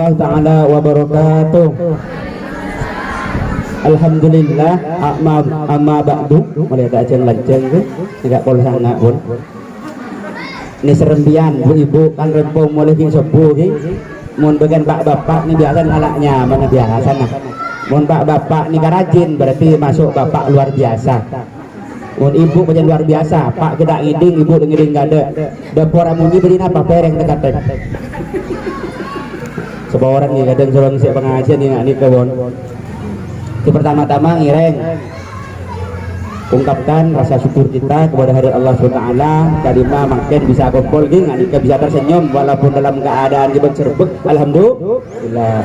warahmatullahi taala wabarakatuh. Alhamdulillah, amma ba'du. Mulai tak ajeng lanceng ke, enggak pol sangat pun. Ini serembian bu ibu kan rempong mulai king sepuh ki. Mun bagian pak bapak ni biasa anaknya mana biasa nah. Mun pak bapak ni rajin berarti masuk bapak luar biasa. Mun ibu bagian luar biasa, pak kita ngiding, ibu ngiding gak ada. Dapur amungi beri apa pereng dekat. Sebuah orang ni kadang suruh ngisi pengajian ni kebon. Itu pertama-tama ngireng ungkapkan rasa syukur kita kepada hari Allah SWT. Kalimah makin bisa kumpul gini, kita bisa tersenyum walaupun dalam keadaan kita serbuk. Alhamdulillah.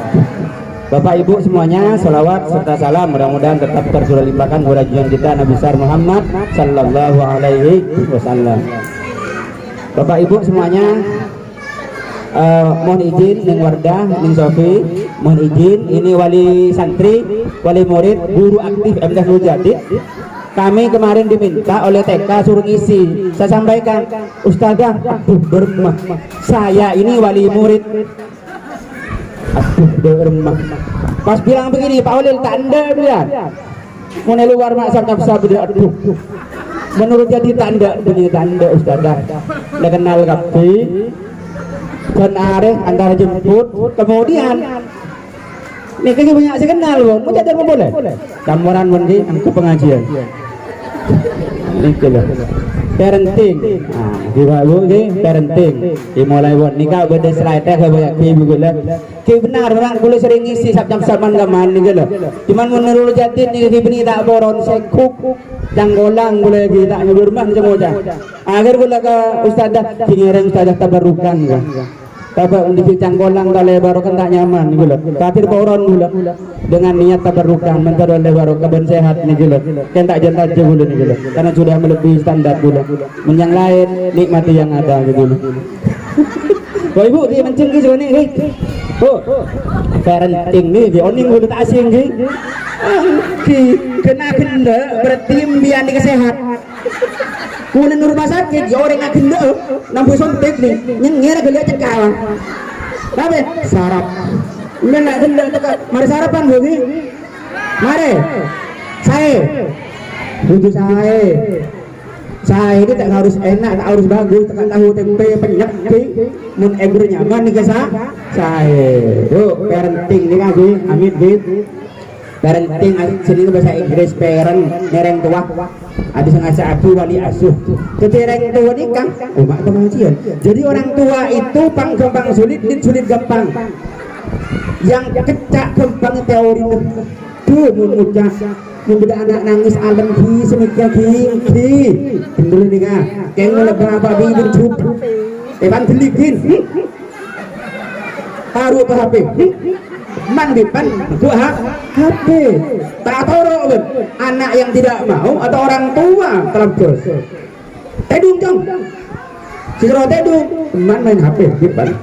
Bapak ibu semuanya, salawat serta salam mudah-mudahan tetap tersurah limpahkan kepada junjungan kita Nabi besar Muhammad sallallahu alaihi wasallam. Bapak ibu semuanya, mohon izin Neng Wardah, Neng Sofi, mohon izin ini wali santri, wali murid, guru aktif MK Nurjadid. Kami kemarin diminta oleh TK suruh ngisi. Saya sampaikan, Ustazah, bermah. Saya ini wali murid. Bermah. Pas bilang begini, Pak Walil tanda bilang. Mau luar mak sabda aduh. Menurut jadi tanda begini tanda Ustazah. Udah kenal kapi. Dan areh antara jemput, kemudian ini kayaknya banyak saya kenal loh, mau jajar mau boleh? Campuran mandi, ke pengajian. Ini kira parenting, bu parenting. Dimulai buat nikah beda slide ke banyak ibu gula. Ki benar orang boleh sering ngisi sabjam saman gaman ni gula. Cuman menurut jati ni kibni tak boron sekuk, janggolang boleh kita ngeburman semuanya. Akhir gula ke ustazah, kingireng ustazah tabarukan kan. Tapi untuk canggolang tak lebar kan tak nyaman gula. Katir boron gula dengan niat tabarukan mencari lebar keben sehat ni gula. Kan tak jantan je gula ni gula. Karena sudah melebihi standar gula. Yang lain nikmati yang ada gitu. Wah ibu dia menceng gitu ni. Oh, parenting ni dia oning gula tak asing ni. Kena kena berarti biar dia sehat. Kemudian rumah sakit, ya orang yang kena nampu sontek nih, nyengir geliat cekal. Tapi sarap, mana kena cekal, mari sarapan bagi, mari, saya, butuh saya ini tak harus enak, tak harus bagus, tak tahu tempe penyakit, mun egur nyaman nih kesah, saya, yuk parenting nih lagi, amit gitu. Parenting sini bahasa Inggris parent nereng tua ada sengaja aku wali asuh ketireng tua nikah umat pengajian. Jadi orang tua itu pang gampang sulit dan sulit gampang, yang kecak gampang teori tuh mudah membeda anak nangis alam ki semikir ki bener nikah kayak ngelebar babi bercup evan belikin taruh ke HP mandi pan tua HP tak tahu anak yang tidak mau atau orang tua terus tedung dong sisro tedung teman main HP depan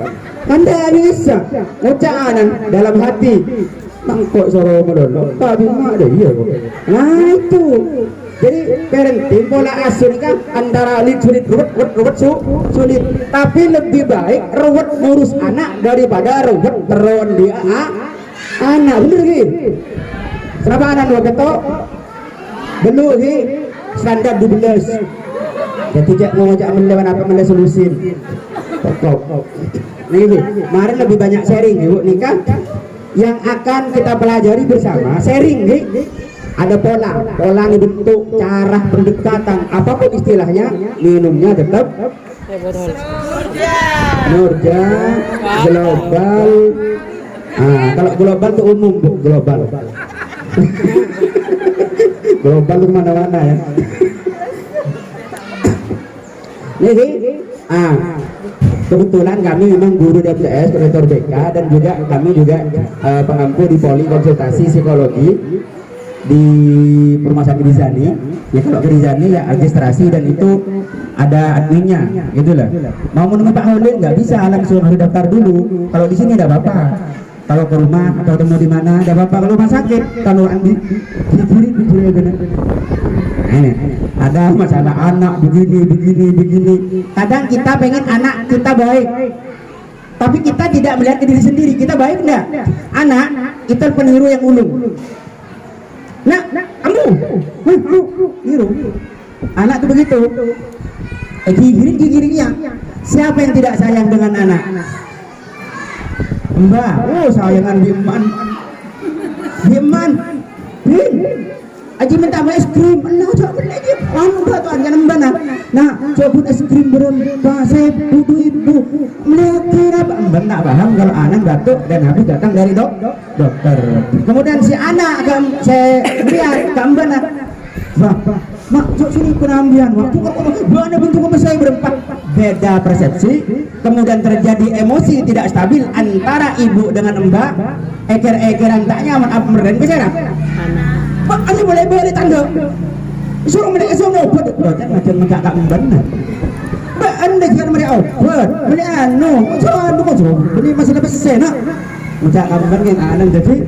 anda bisa ngocaanan dalam hati mangkok soro medono tapi mak ada iya kok. Nah itu jadi parenting pola asuh kan antara sulit ruwet sulit, tapi lebih baik ruwet ngurus anak daripada ruwet teron dia anak bener gitu. Kenapa anak dua ketok belum hi standar 12 jadi tidak mau ngajak melewan apa mele solusin pokok nih kemarin lebih banyak sharing ibu nikah yang akan kita pelajari bersama sharing nih. Ada pola nih bentuk cara pendekatan apapun istilahnya, minumnya tetap Nurja global. Kalau global itu umum bu, global global itu mana-mana ya. Nih kebetulan kami memang guru DMCS, koordinator BK, dan juga kami juga pengampu di poli konsultasi psikologi di rumah sakit Rizani. Ya kalau ke Rizani ya registrasi dan itu ada adminnya gitu lah. Mau menemui Pak Holil nggak bisa, langsung harus daftar dulu. Kalau di sini ada apa-apa, kalau ke rumah atau ketemu di mana ada apa-apa. Kalau rumah sakit, kalau andi dicuri benar. Ada masalah anak begini. Kadang kita pengen anak kita baik, Tapi kita tidak melihat ke diri sendiri, kita baik enggak? Anak, kita peniru yang ulung. Nah, kamu, niru. Anak tuh begitu. Gigiringnya. Siapa yang tidak sayang dengan anak? Mbak, sayangan Biman. Aji minta es krim, coba beli aja. Mbak tuan kan mbak nah, coba es krim berapa? Saya butuh ibu. Melihat kira mbak tak paham kalau anak batuk dan habis datang dari dokter. Kemudian si anak saya lihat mbak nak. Mak, cok sini penambihan. Mana bentuk apa saya berempat? Beda persepsi. Kemudian terjadi emosi tidak stabil antara ibu dengan mbak. Eker-ekeran tak nyaman. Apa meren keserap? Mak, anda boleh tanda. Suruh mereka semua obat. Kan macam enggak benar. Mbak, anda jangan mereka obat. Beli anu. Beli masih dapat sena. Macam kabar yang anak jadi.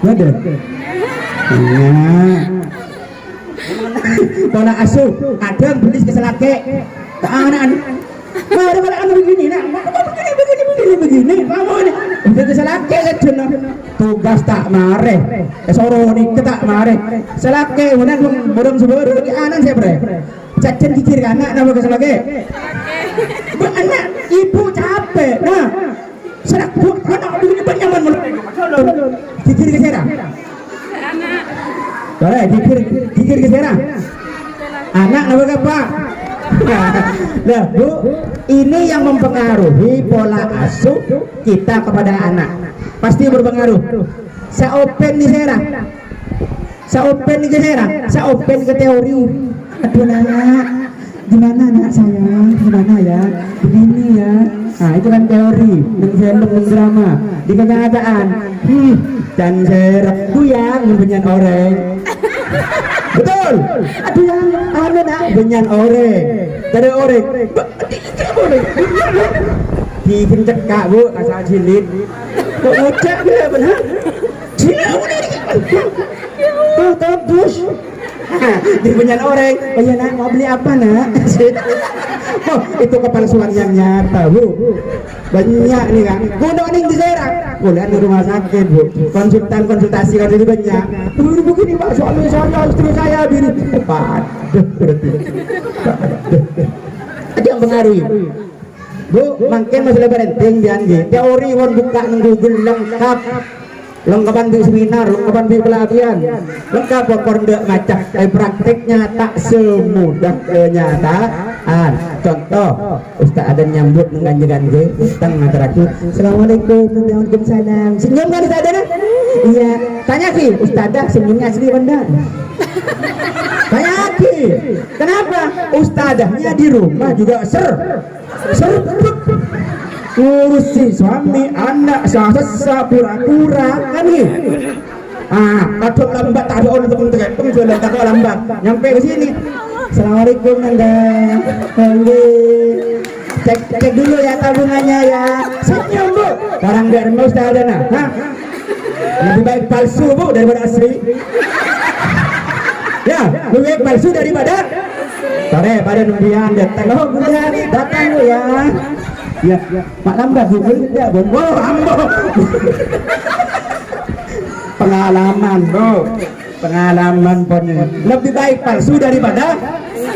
Ada. Iya. Kona asuh, kadang beli keselake. Anak-anak. Mari kalau anu begini, nak. Begini. Kamu ini. Udah keselake saja. Tugas tak mareh. Soro ni tak mareh. Selake, kemudian burung sebelum di anak saya bre. Cacan kikir anak nama keselake. Anak, ibu capek. Nah, serak buat anak begini banyaman mulut. Kikir ke sana. Boleh dikir ke sana. Anak nama apa? Nah, Bu, ini yang mempengaruhi pola asuh kita kepada anak. Pasti berpengaruh. Saya open nih Sera. Saya open ke teori. Aduh anak, gimana anak saya? Gimana ya? Begini ya. Nah, itu kan teori, film drama. Di kenyataan, dan Sera itu yang benyan oreng. Betul. Aduh yang anu nak benyan oreng. Dari oreng. Dikencek kak Bu, asal jilid. Kok ngocek dia benar? Cina udah terus. Di benyan oreng. Oh iya nak, mau beli apa nak? Oh, itu kepalsuan yang nyata Bu. Banyak nih kan. Kuno nih di daerah. Kuliah di rumah sakit Bu. Konsultasi kan jadi banyak. Begini Pak, suami saya, istri saya bini. Paduh berarti. Ada yang pengaruhi. Bu, makin masalah parenting biangge. Teori won buka nang Google lengkap. Lengkapan di seminar, lengkapan di pelatihan. Lengkap pokor ndak macam. Prakteknya tak semudah kenyataan. Contoh, Ustaz ada nyambut menganjurkan tengah terakhir. Assalamualaikum, waalaikumsalam. Senyum kan Ustaz ada? Iya. Tanya Ki, Ustazah senyumnya asli benda. Tanya Ki, kenapa? Ustazahnya di rumah juga serbuk. Ngurusi suami, anak, sasa pura-pura kan nih. Kadang lambat tak ada orang tengah jualan tak lambat. Nyampe ke sini. Assalamualaikum Anda. Cek dulu ya tabungannya ya. Senyum Bu. Barang derma Ustaz ada nah. Lebih baik palsu Bu daripada asli. Ya, lebih baik palsu daripada. Sore pada nungguan datang. Oh Bunda datang Bu ya. Ya, Pak lambat Bu tidak Bu. Oh ambo. Pengalaman Bu. Pengalaman pun lebih baik palsu daripada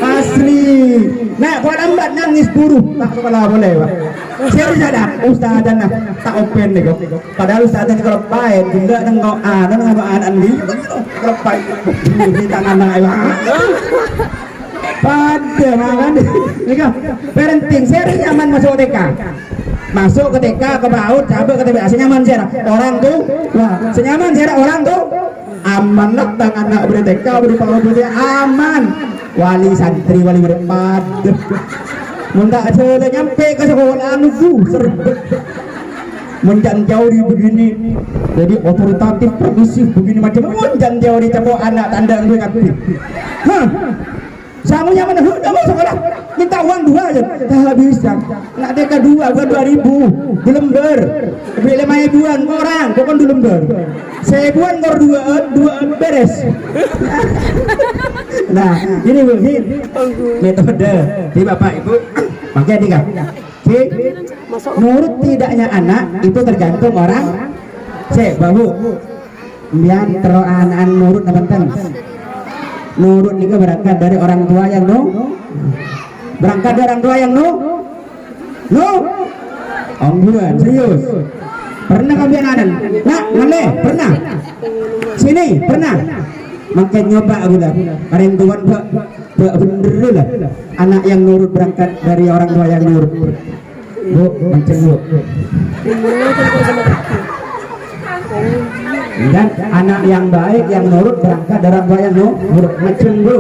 asli. Nah, kalau lambat nangis buruh tak sekolah boleh Pak. Saya ada Ustaz ada nah tak open nih kok. Padahal Ustaz ada kalau baik tidak nengok nengok andi kalau baik di tangan ayah. Pada makan nih parenting saya nyaman masuk TK. Masuk ke TK ke PAUD sampai ke TBA senyaman saya orang tuh wah senyaman saya orang tuh aman lah tangan anak beri TK beri PAUD beri aman wali santri wali berempat muntah aja nyampe ke sekolah nunggu serbet menjan teori begini jadi otoritatif permisif begini macam menjan teori capok anak tanda gue ngerti Samunya mana? Udah mau sekolah, minta uang 2 aja. Tak bisa. Nak deka 2, gua 2000. Di lembar. Beli 5 ribuan orang, gua kan di lembar. Seribuan kor 2 beres. Nah, ini mungkin metode di Bapak Ibu. Makanya tiga. Nurut tidaknya anak itu tergantung orang. Bahu. Biar teroan nurut teman-teman. Nurut juga berangkat dari orang tua yang berangkat dari orang tua yang ongguan serius. Pernah kau biaran? Nak, ngale, pernah? Sini, pernah? Makin nyoba aku dah. Karena tuan bener lah. Anak yang nurut berangkat dari orang tua yang nurut. Bu, macam bu. Dan anak yang baik yang nurut berangkat dari orang tua yang nurut. Macam bu.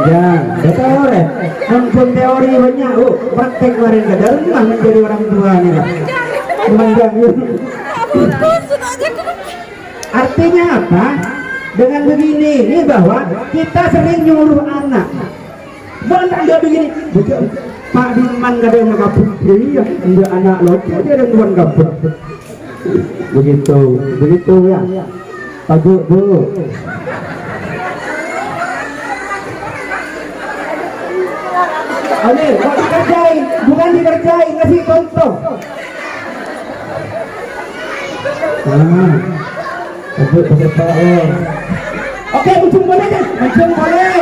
Ya, betul ya. Mumpun teori banyak, praktek kemarin ke dalam menjadi orang tua nih Pak. Artinya apa? Dengan begini, ini bahwa kita sering nyuruh anak. Mana nggak begini? Pak Diman gak ada yang ngaput, iya, enggak anak lo, dia ada tuan ngaput. Begitu ya. Pagi bu. Ini bukan dikerjain, ngasih contoh. Oke, mancung boleh kan? Mancung boleh.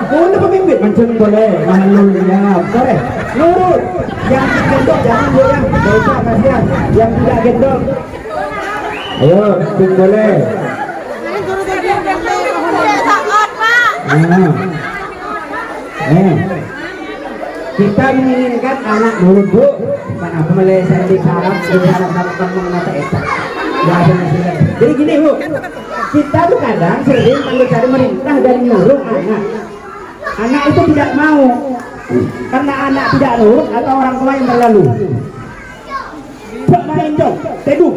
Untuk pemimpin, mancung boleh. Alhamdulillah, boleh. Nurut. Yang gendong jangan goyang. Dosa kasihan. Yang tidak gendong. Ayo, mancung boleh. Kita menginginkan anak nurut bu, bukan apa meleset di saraf, di saraf mengenai etak. Jadi gini bu, kita tuh kadang sering mencari merintah dan nyuruh anak. Anak itu tidak mau, karena anak tidak nurut atau orang tua yang terlalu. Main dong, teduh.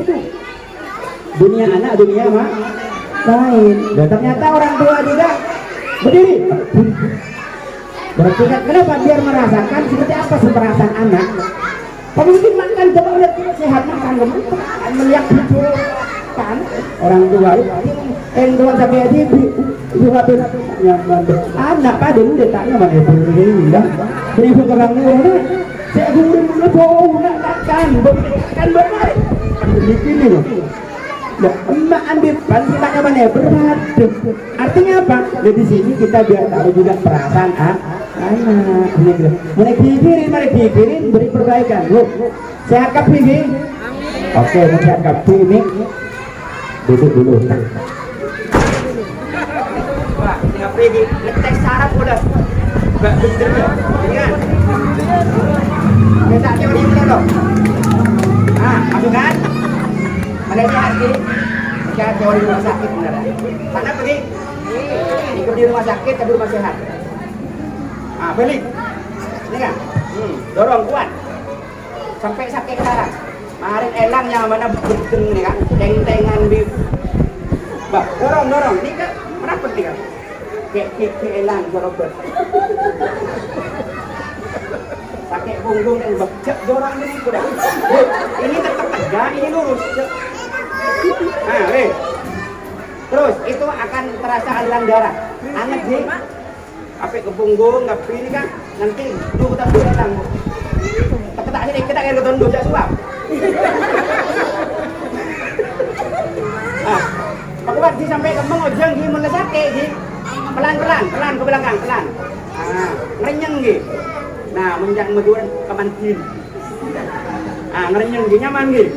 Dunia anak, dunia main. Dan ternyata orang tua juga berdiri. Berarti kenapa biar merasakan seperti apa perasaan anak. Pemimpin makan coba lihat sehat makan melihat itu kan orang tua yang tua sampai di juga nyaman anak pada udah tanya mana ini dah beri orang tua saya guru bohong kan benar di sini loh. Emak ambil pan kita ke mana berat. Artinya apa? Di sini kita biar tahu juga perasaan anak. Mari pikirin beri perbaikan. Loh, sehat kap ini? Oke, sehat kap ini. Duduk dulu. Wah, nggak pergi. Ngetek saraf udah. Nggak bener ya. Ingat. Kita teori bener dong. Masuk kan? Ada hati, cara teori rumah sakit benar. Karena pergi, ikut di rumah sakit, tapi rumah sehat. Balik, ini kan, dorong kuat, sampai sakit saraf. Kemarin elang yang mana berteng ini kan, teng-tengan di, dorong, ini kan berapa nih kan? Kayak elang dorong pakai punggung dan becek dorong ini udah. Ini tetap tegak, ini lurus. Terus itu akan terasa aliran darah. Anget sih. Apa ke punggung, nggak ini kan nanti dulu kita bilang. Tak sini kita akan ketemu jak suap. Pak buat di sampai ke mengojeng di mulai sakit sih. Pelan ke belakang, pelan. Ngerenyeng gitu. Nah, menjang meduan kemantin. Ngerenyeng gitu nyaman gitu.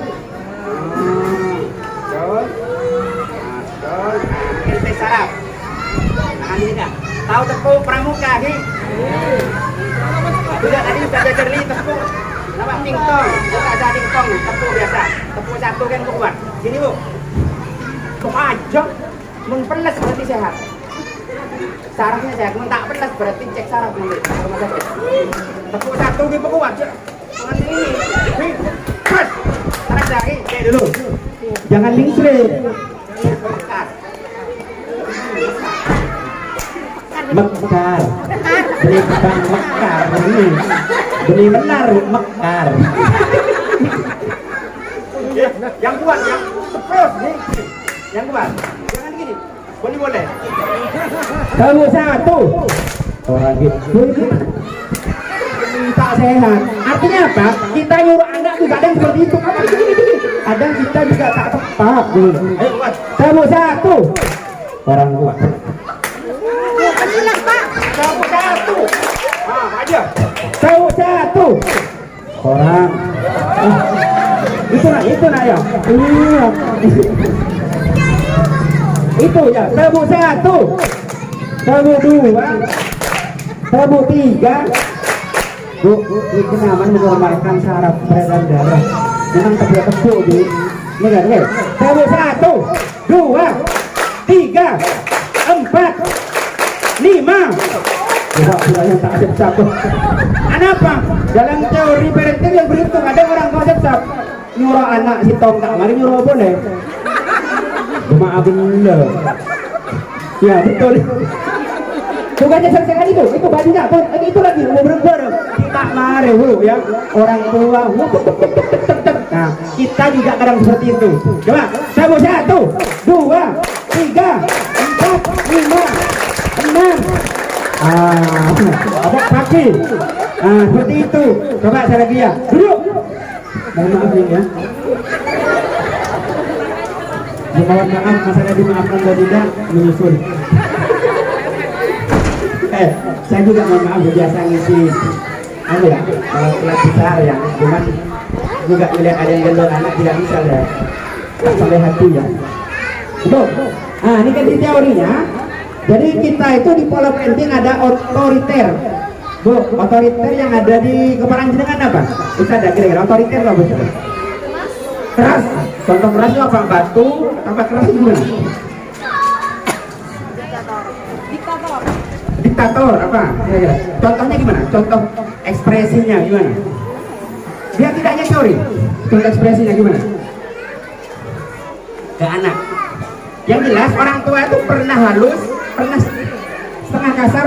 Ente saraf. Ini dah. Tahu tepung pramuka sih? Sudah tadi sudah belajar li tepung. Nama tingtong, bukan ada tingtong, tepung biasa. Tepung satu kan kuat. Sini bu. Tepung aja. Mempeles berarti sehat. Sarafnya sehat, tak peles berarti cek saraf nanti. Tepung satu gitu kuat. Tangan ini. Pas. Tarik lagi, cek dulu. Jangan lingsre. Mekar. Beli bukan mekar ini. Beli benar mekar. Yang kuat yang terus nih. Yang kuat. Jangan gini. Boleh. Kamu satu. Orang gitu. Tak sehat. Artinya apa? Kita nyuruh anak juga ada yang seperti itu. Ada kita juga tak tepat. Ayo kuat. Kamu satu. Orang kuat. Kamu satu. Aja. Kamu satu. Orang. Itu nak ya. Iya. Itu ya. Kamu satu. Kamu dua. Kamu tiga. Bu, itu namanya menormalkan saraf peredaran darah. Memang tebak-tebak Bu. Ini kan, kamu satu, dua, tiga, empat, lima. Yang tak acep-acep. Kenapa? Dalam teori parenting yang berhitung ada orang tak acep-acep. Nyuruh anak si tong tak mari nyuruh boleh. Maafin lo. Ya betul. Bukannya selesai itu bajunya, itu lagi mau berbareng. Kita mari Bu ya, orang tua. Nah, kita juga kadang seperti itu. Coba, satu, dua, tiga, empat, lima, enam. Ada kaki. Seperti itu. Coba saya lagi ya. Duduk. Mohon maaf ya. Mohon maaf, masalah dimaafkan atau tidak menyusul. Saya juga mohon maaf biasa ngisi ya, kelas besar ya, cuman juga melihat ada yang gendong anak tidak bisa ya, tak sampai hati ya. Betul. Nah ini kan di teorinya. Jadi kita itu di pola parenting ada otoriter. Bu, otoriter yang ada di kepala jenengan apa? Bisa ada kira-kira otoriter apa betul? Keras. Contoh keras itu apa? Batu, apa keras itu gimana? Diktator apa? Kira-kira. Contohnya gimana? Contoh ekspresinya gimana? Dia tidak hanya teori. Contoh ekspresinya gimana? Ke anak. Yang jelas orang tua itu pernah halus, pernah setengah kasar,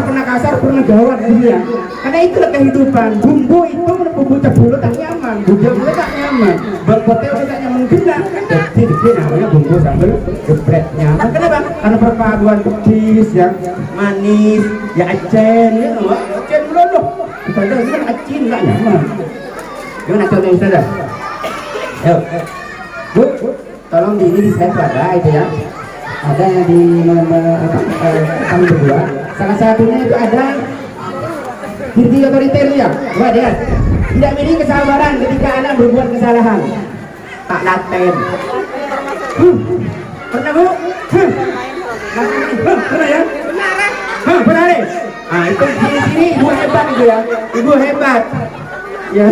pernah gawat gitu ya. Karena itulah kehidupan. Bumbu itu bumbu cebulut tak nyaman, bumbu tak nyaman, berpotel tak nyaman juga. Jadi namanya bumbu sambal geprek nyaman. Kenapa? Karena perpaduan petis ya, manis, ya acen, ya acen loh. Kita kan acin tak nyaman. Gimana contohnya Ustaz? Ayo, Bu, tolong di ini slide ada itu ya. Ada yang di kami berdua. Salah satunya itu ada diri otoriter ya. Coba lihat. Tidak miliki kesabaran ketika anak berbuat kesalahan. Tak laten. Pernah Bu? Pernah ya? Pernah deh. Ah itu sini ibu hebat itu ya. Ibu hebat. Ya.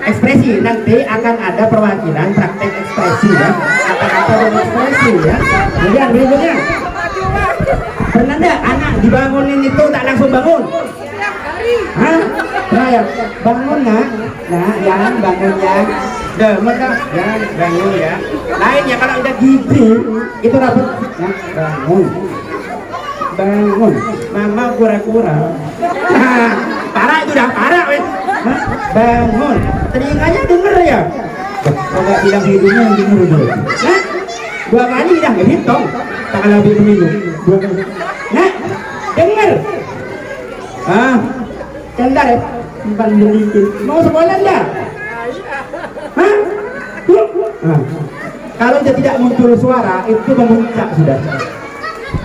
Ekspresi nanti akan ada perwakilan praktek ekspresi ya, akan ada ekspresi ya. Kemudian berikutnya, pernah enggak anak dibangunin itu tak langsung bangun? Hah? Nah ya, bangun nak, nah jangan bangun ya, demen dah, jangan bangun ya. Lain ya kalau udah gigi itu dapat, nah, bangun, mama kura-kura. Nah, parah itu dah parah wes. Bangun, telinganya denger ya. Kalau bilang hidungnya yang denger dulu. Nah, 2 kali dah hitung. Tak lebih pemilu. 2 kali. Nah, denger. Cendar ya. Simpan dikit. Mau sekolah enggak? Hah? Kalau dia tidak muncul suara, itu memuncak sudah.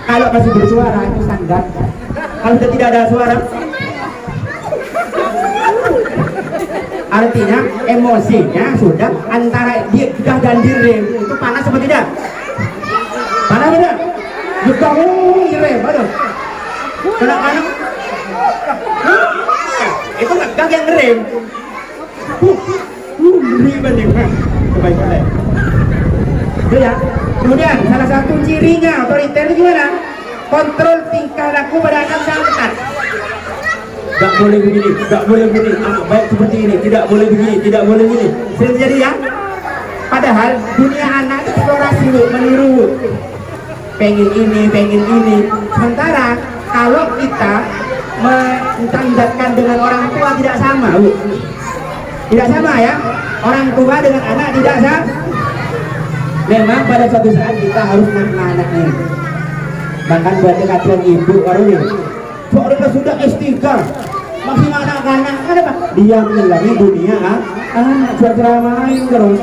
Kalau masih bersuara itu standar. Kalau dia tidak ada suara, artinya emosinya sudah antara dia dan diri itu panas apa tidak? Panas tidak? Juga diri, betul. Kalau panas, itu nggak yang ngerem. Ribet kebaikan. Itu ya. Kemudian salah satu cirinya otoriter itu gimana? Kontrol tingkah laku pada anak sangat ketat. Tidak boleh begini, tidak boleh begini, anak baik seperti ini, tidak boleh begini, tidak boleh begini. Sering terjadi ya. Padahal dunia anak eksplorasi meniru. pengen ini. Sementara kalau kita mencandatkan dengan orang tua tidak sama, Bu. Tidak sama ya. Orang tua dengan anak tidak sama. Memang pada suatu saat kita harus anak-anaknya. Bahkan buat kata ibu orang ini, soalnya sudah S3, masih anak-anak, kenapa? Dia mengalami dunia anak ceramah terus.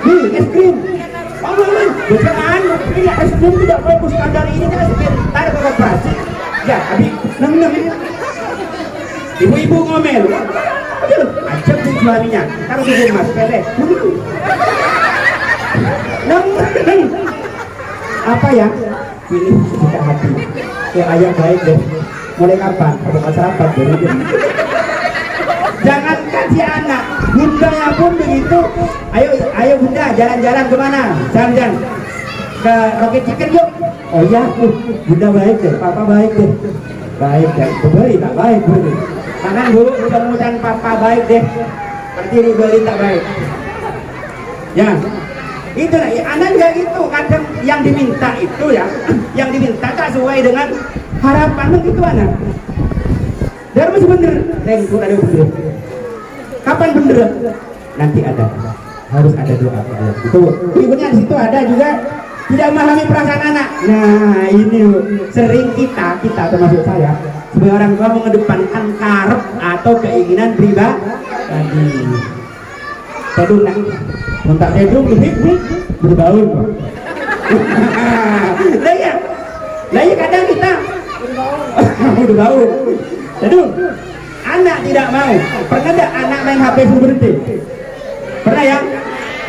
Di es krim, bukan ini es krim tidak bagus standar ini kan es krim, tarik ke koperasi. Ya, habis neng. Ibu-ibu ngomel, aja tuh suaminya, kalau tuh mas pele. Neng, apa ya? Pilih sesuka hati. Ya ayah baik deh. Mulai kapan? Bukan sarapan dulu. Jangankan si anak, bundanya pun begitu. Ayo bunda, jalan-jalan kemana? Jalan-jalan ke Rocket Chicken yuk. Oh iya, bunda baik deh, papa baik deh. Baik deh, beli tak baik beli. Tangan dulu, mudah-mudahan papa baik deh. Nanti dibeli tak baik. Ya, itulah ya, anak juga gitu. Kadang yang diminta itu ya, yang diminta tak sesuai dengan harapan begitu anak. Dan masih bener, tengku ada bener. Kapan bener? Nanti ada, harus ada doa. Itu ibunya di situ ada juga tidak memahami perasaan anak. Nah ini sering kita termasuk saya sebagai orang tua mengedepankan karep atau keinginan pribadi. Tedung nak, minta tedung nih berbau. Lah ya kadang kita berbau. Tedung, anak tidak mau. Pernah tidak anak main HP berhenti? Pernah ya?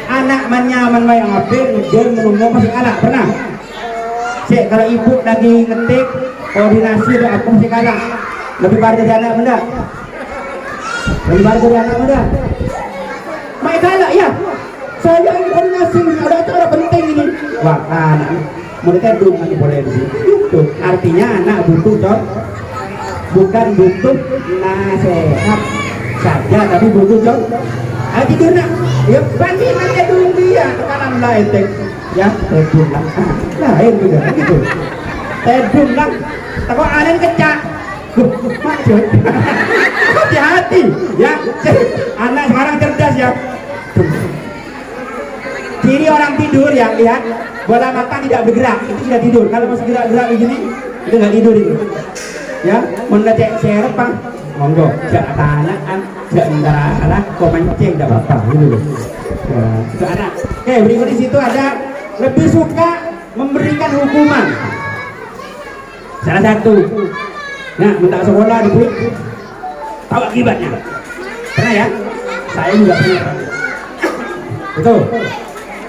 Anak nyaman main HP, dia menunggu masih kalah. Pernah? Cek kalau ibu lagi ngetik koordinasi atau apa masih kalah. Lebih baik dari anak benda. Lebih baik dari anak benda. Main kalah ya. Saya ini koordinasi ada acara penting ini. Wah anak mereka belum boleh begitu. Artinya anak butuh contoh. Bukan butuh nasihat saja, tapi butuh contoh. Ayo tidur nak, ya pagi nanti dulu dia tekanan lain ya tedun lah, lain juga gitu. Tedun lah, takut ada yang kecak, maksud, hati-hati ya. Anak sekarang cerdas ya. Ciri orang tidur ya, lihat bola mata tidak bergerak, itu sudah tidur. Kalau masih gerak-gerak begini, itu nggak tidur itu. Ya, mengecek serpang, monggo, jak tanaan, jak ndalah, kok mancing tidak apa-apa, gitu loh. Itu anak. Oke, berikut di situ ada lebih suka memberikan hukuman. Salah satu, nah, minta sekolah diberi, tahu akibatnya. Pernah ya? Saya juga pernah. Betul.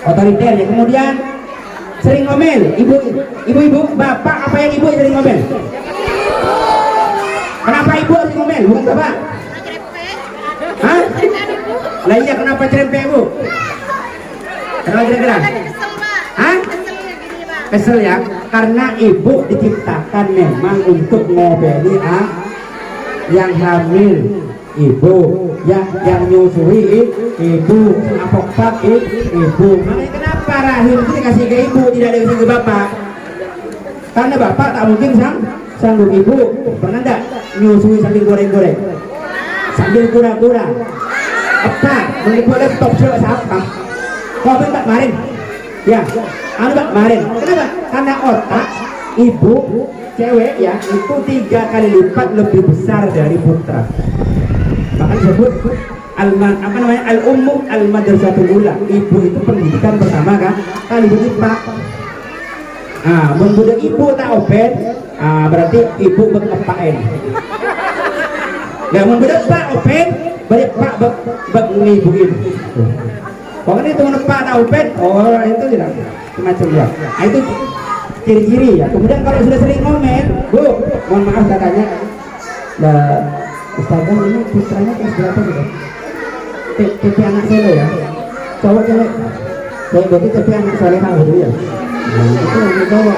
Otoriter ya. Kemudian sering ngomel, ibu-ibu, bapak apa yang ibu sering ngomel? Kenapa ibu harus ngomel? Bukan bapak? Hah? Lah iya kenapa cerempet bu? Kenapa kira-kira? Hah? Kesel ya? Karena ibu diciptakan memang untuk ngobeli yang hamil ibu, yang nyusui ibu, apok-pak ibu. Makanya kenapa rahim itu dikasih ke ibu, tidak dikasih ke bapak? Karena bapak tak mungkin sanggup. Ibu pernah enggak nyusui sambil goreng-goreng, sambil kura-kura apa mengikuti laptop coba siapa kau tak kemarin ya anu tak kemarin. Kenapa? Karena otak ibu cewek ya itu 3 kali lipat lebih besar dari putra. Maka disebut al-ummu al-madrasatul ula. Ibu itu pendidikan pertama kan kali berlipat. Membudak ibu tak open, berarti ibu berkepain. Nah, membudak pak open, banyak pak mengibuin. Pokoknya itu pak tak open, oh itu tidak macam ya. Itu ciri-ciri ya. Kemudian kalau sudah sering ngomel, bu, mohon maaf katanya, Ustazah ini putranya kelas berapa gitu? TP anak solo ya, cowok cewek. Berarti TP anak solehah gitu ya. Itu yang cowok.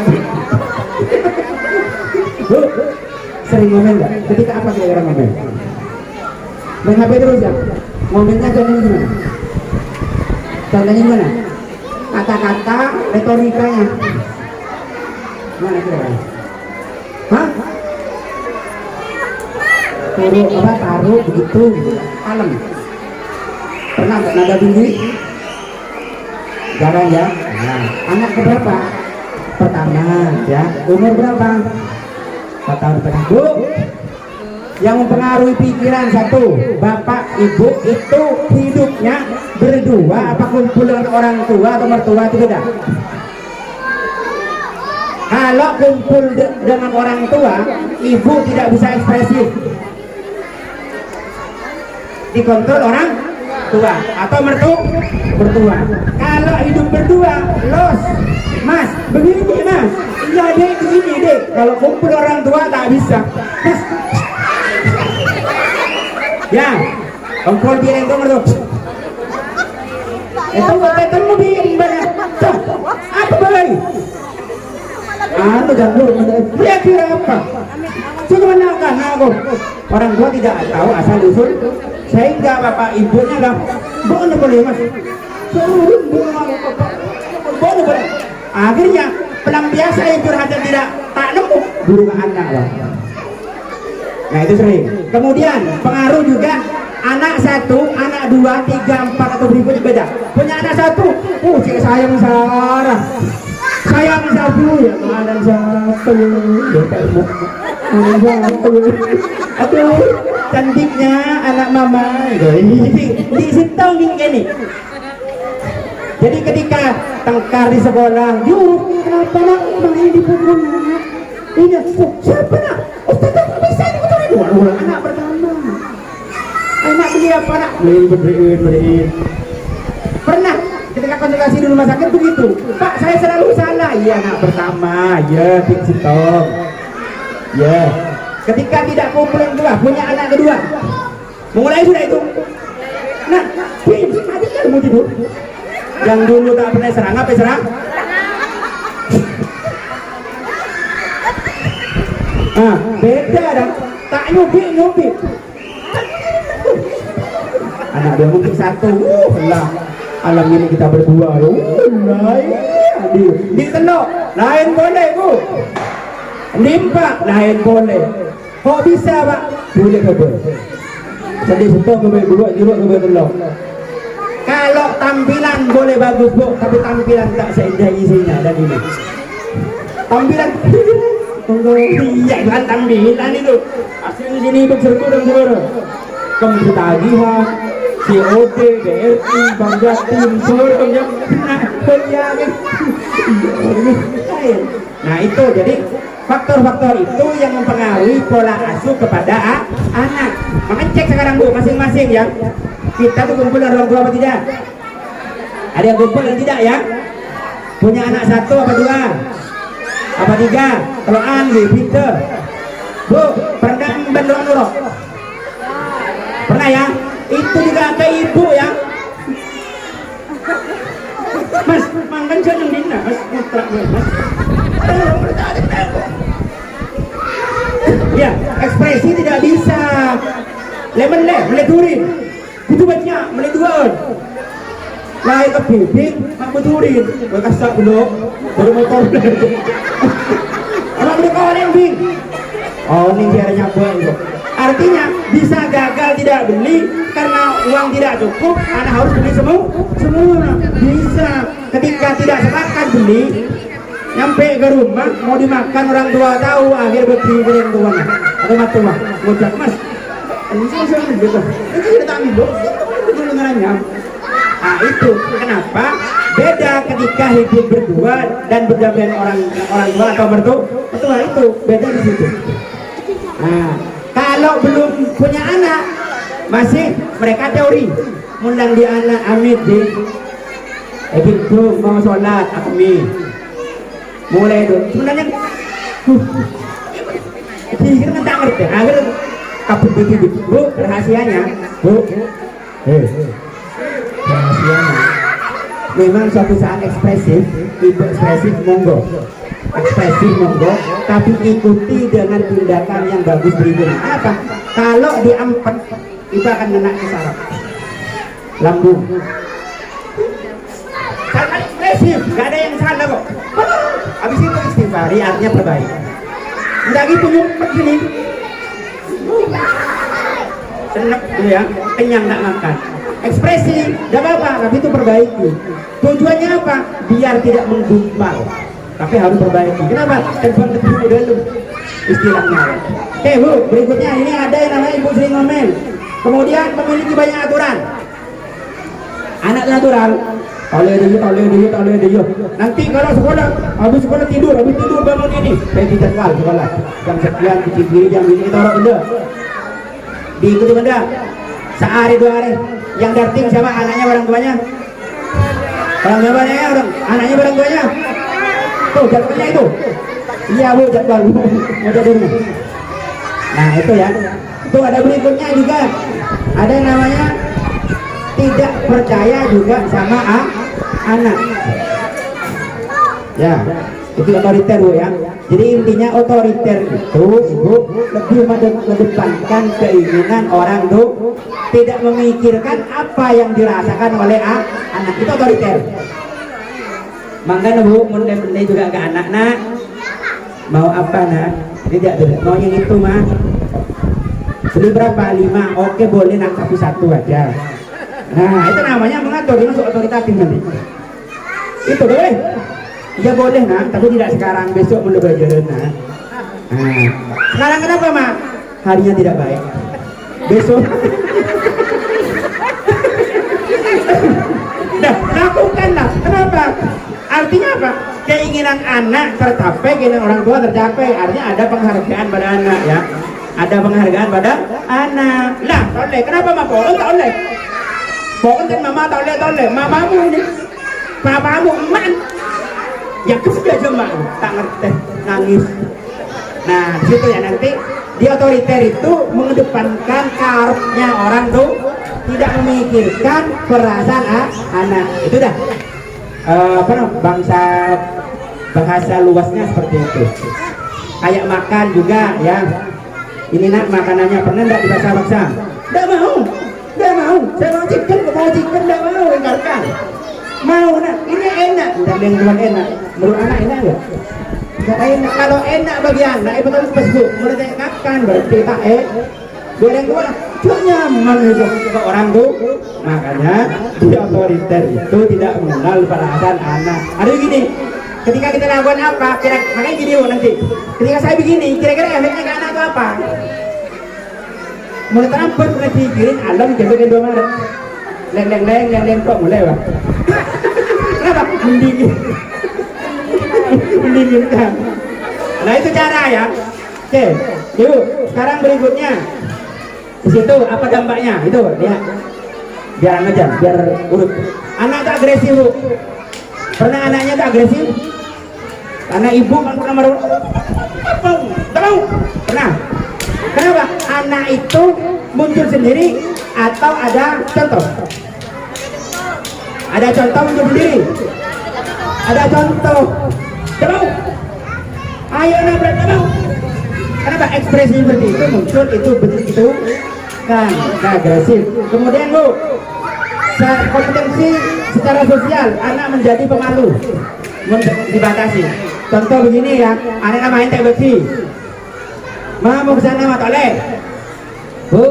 Bu, sering ngomel nggak? Ketika apa kira-kira ngomel? Main HP terus ya? Ngomelnya contohnya gimana? Contohnya gimana? Kata-kata, retorikanya. Mana kira? Hah? Taruh begitu, kalem. Pernah nggak nada tinggi? Jarang ya. Nah, anak keberapa? Pertama, ya. Umur berapa? 4 tahun setengah. Bu, yang mempengaruhi pikiran satu, bapak ibu itu hidupnya berdua apa kumpul dengan orang tua atau mertua itu beda. Kalau kumpul dengan orang tua, ibu tidak bisa ekspresif, dikontrol orang tua atau mertua. Kalau hidup berdua, los, mas, begini mas, iya dek, begini dek. Kalau kumpul orang tua tak bisa. Mas, ya, kumpul biar itu mertua. Itu ketemu biar banyak. Apa boleh? Anu jangan dia kira apa? Cuma kan aku orang tua tidak tahu asal usul sehingga bapak ibunya lah boleh mas boleh akhirnya pelampiasan yang curhatan tidak tak nemu guru anak lah. Nah itu sering. Kemudian pengaruh juga anak 1, anak 2, 3, 4 atau berikutnya beda. Punya anak 1, cik sayang Sarah, sayang satu ya ada satu aduh cantiknya anak mama di situ gini. Jadi ketika tengkar di sekolah, kenapa nak main di pukul ini siapa nak Ustaz tak bisa dipukul anak pertama anak beli apa nak beliin pernah ketika konsultasi di rumah sakit begitu, Pak saya selalu salah. Iya anak pertama, ya Sintong. Ya, ketika tidak kumpul yang kedua, punya anak kedua, mulai sudah itu. Nah, tadi kan mau tidur. Yang dulu tak pernah serang, apa serang? Ah, beda dah. Tak nyubi. Anak dia mungkin 1, lah. Alam ini kita berdua ya. Di telok lain boleh bu, limpak lain boleh. Kok bisa pak? Boleh ke bu? Sedih setok ke berdua, jeruk ke telok. Kalau tampilan boleh bagus bu, tapi tampilan tak seindah isinya dan ini. Tampilan, iya kan tampilan itu. Asli sini berserbu dan segera. Kamu ketagihan. COD, BRI, Bank Jatim, seluruhnya nah itu jadi faktor-faktor itu yang mempengaruhi pola asuh kepada anak. Maka cek sekarang bu masing-masing ya, kita tuh kumpul orang tua apa tidak? Ada yang kumpul dan tidak ya? Punya anak 1 apa 2 apa 3? Kalau Andi, Peter bu pernah bendoan urok? Pernah ya? Itu juga ke ibu ya mas, makan jangan dina mas, mutlak mas ya, ekspresi tidak bisa meleturin itu banyak, meletuan lahir ke bibit, mak beturin berkasak dulu, baru motor anak beli kawan yang bing ini caranya buang. Artinya bisa gagal tidak beli karena uang tidak cukup, anak harus beli semua. Bisa ketika tidak sepakat beli, nyampe ke rumah mau dimakan orang tua tahu, akhir berdiri dengan tuan atau matua ngocak mas ini saya gitu itu tidak tak minum itu dengarannya. Nah itu kenapa beda ketika hidup berdua dan berdampingan orang tua atau mertua itu beda di situ. Nah kalau belum punya anak masih mereka teori mundang di anak amit di begitu mau sholat akmi mulai itu sebenarnya pikir kan tak ngerti akhir kabut begitu bu rahasianya bu rahasianya memang suatu saat ekspresif ibu ekspresif monggo tapi ikuti dengan tindakan yang bagus berikutnya. Apa? Kalau diampet itu akan kena ke saraf lambung. Sangat ekspresif, gak ada yang salah kok. Habis itu istighfar hari artinya perbaiki. Enggak gitu nyumpet sini. Seneng gitu ya, kenyang nggak makan. Ekspresi, tidak apa-apa, tapi itu perbaiki. Tujuannya apa? Biar tidak menggumpal, tapi harus perbaiki. Kenapa? Telepon dulu dulu istilahnya. Oke Bu, berikutnya ini ada yang namanya Ibu Sri ngomel. Kemudian memiliki banyak aturan. Anak natural, toleh dulu. Nanti kalau sekolah, habis sekolah tidur bangun ini. Saya dijadwal sekolah. Jam sekian, cuci piring, jam ini taruh benda. Diikuti benda. Sehari 2 hari. Yang darting siapa? Anaknya orang tuanya. Orang tuanya orang, anaknya orang tuanya. Tuh jadwalnya itu. Iya Bu, jadwal. Mau jadwalnya. Nah itu ya. Itu ada berikutnya juga. Ada yang namanya tidak percaya juga sama anak. Ya, itu otoriter Bu ya. Jadi intinya otoriter itu Ibu lebih mengedepankan keinginan orang tuh, tidak memikirkan apa yang dirasakan oleh anak. Itu otoriter. Makanya Bu, mendem juga ke anak nak. Mau apa nak? Tidak mau yang itu mah. Beli berapa? 5. Oke boleh nak, tapi 1 aja. Nah itu namanya mengatur, ini masuk otoritatif nanti. Itu boleh. Ya boleh nak, tapi tidak sekarang, besok mulai belajar nak. Nah, sekarang kenapa mak? Harinya tidak baik. Besok. Nah, lakukanlah. Kenapa? Artinya apa? Keinginan anak tercapai, keinginan orang tua tercapai. Artinya ada penghargaan pada anak ya. Ada penghargaan pada anak. Lah, toleh. Kenapa mak? Pohon tak oleh. Pohon kan mama toleh. Mamamu ini, papamu, emak. Ya kerja aja mak, tak ngerti, nangis. Nah, di situ ya nanti di otoriter itu mengedepankan karepnya orang tuh, tidak memikirkan perasaan anak. Itu dah. Bangsa bahasa luasnya seperti itu. Kayak makan juga ya. Ini nak makanannya pernah enggak dibaksa-baksa? Enggak mau. Saya mau chicken, enggak mau, ingkarkan. Mau nak, ini enak. Dan yang bilang enak, menurut anak enak enggak? Enggak enak. Kalau enak bagi anak, betul Facebook. Mulai makan berarti tak goreng dua, cuma nyaman itu ke orang tuh. Makanya di otoriter itu tidak mengenal perasaan anak. Ada gini, ketika kita lakukan apa, makanya gini nanti. Ketika saya begini, kira-kira efeknya ke anak itu apa? Mulai terampil mulai dikirim alam jadi 2 Maret. Leng kok mulai Pak. Kenapa? Mendinginkan. Nah itu cara ya. Oke, yuk sekarang berikutnya. Di situ apa dampaknya? Itu lihat. Biar aja, biar urut. Anak itu agresif Bu. Pernah anaknya itu agresif? Karena ibu kan pernah marah. Apa? Tahu? Pernah. Kenapa? Anak itu muncul sendiri atau ada contoh? Ada contoh muncul sendiri? Ada contoh? Tahu? Ayo nak beritahu. Kenapa ekspresi seperti itu muncul, itu kan agresif. Kemudian Bu, kompetensi secara sosial anak menjadi pemalu, dibatasi. Contoh begini ya, anak main teh besi, mau kesana mah toleh. Bu,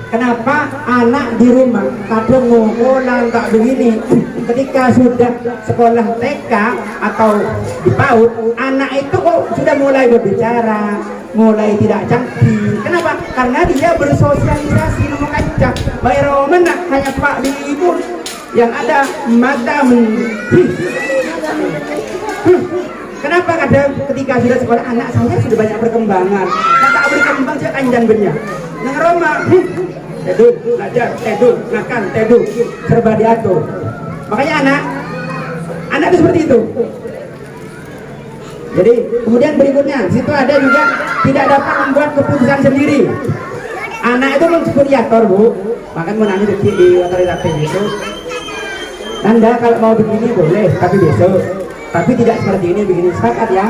kenapa anak di rumah kadang ngomongan tak begini? Ketika sudah sekolah TK atau di PAUD, anak itu kok sudah mulai berbicara, mulai tidak canggih. Kenapa? Karena dia bersosialisasi dengan kancah. Baik Roman hanya Pak Ibu yang ada mata Kenapa kadang ketika sudah sekolah anak saya sudah banyak perkembangan, tak berkembang saya kanjan benya. Yang Roma, teduh, belajar, teduh, makan, teduh, serba diatur. Makanya anak itu seperti itu. Jadi kemudian berikutnya, situ ada juga tidak dapat membuat keputusan sendiri. Anak itu menspuriator Bu, makanya menangis kecil di otoritatif itu. Anda kalau mau begini boleh, tapi besok. Tapi tidak seperti ini, begini. Sepakat ya?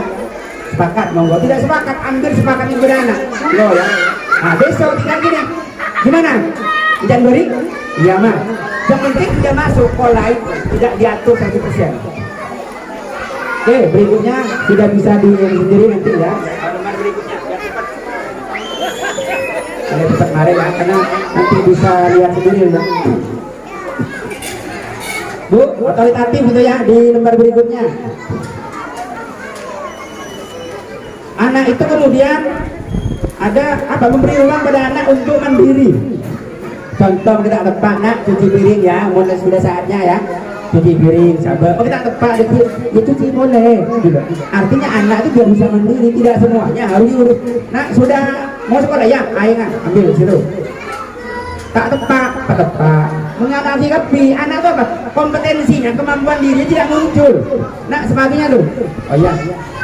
Sepakat, monggo. Tidak sepakat, ambil sepakat ibu dan anak. Loh ya. Nah besok tinggal gini. Gimana? Jangan beri? Iya mah. Yang penting tidak masuk pola itu, tidak diatur 100%. Oke, berikutnya sudah bisa dilihat sendiri nanti ya. Nomor berikutnya biar cepat. Saya cepat mari ya, karena nanti bisa lihat sendiri ya. Bu, otoritatif itu ya di lembar berikutnya. Anak itu kemudian ada apa, memberi ruang pada anak untuk mandiri. Contoh kita tepak nak cuci piring ya, mulai sudah saatnya ya. Cuci piring, sabar. Oh kita tepak itu ya cuci boleh. Gitu. Artinya anak itu biar bisa mandiri, tidak semuanya harus diurus. Nak sudah mau sekolah ya, ayo ambil situ. Tak tepak, tak tepak. Mengatasi kepi, anak itu apa? Kompetensinya, kemampuan dirinya tidak muncul. Nak sebagainya tuh. Oh iya,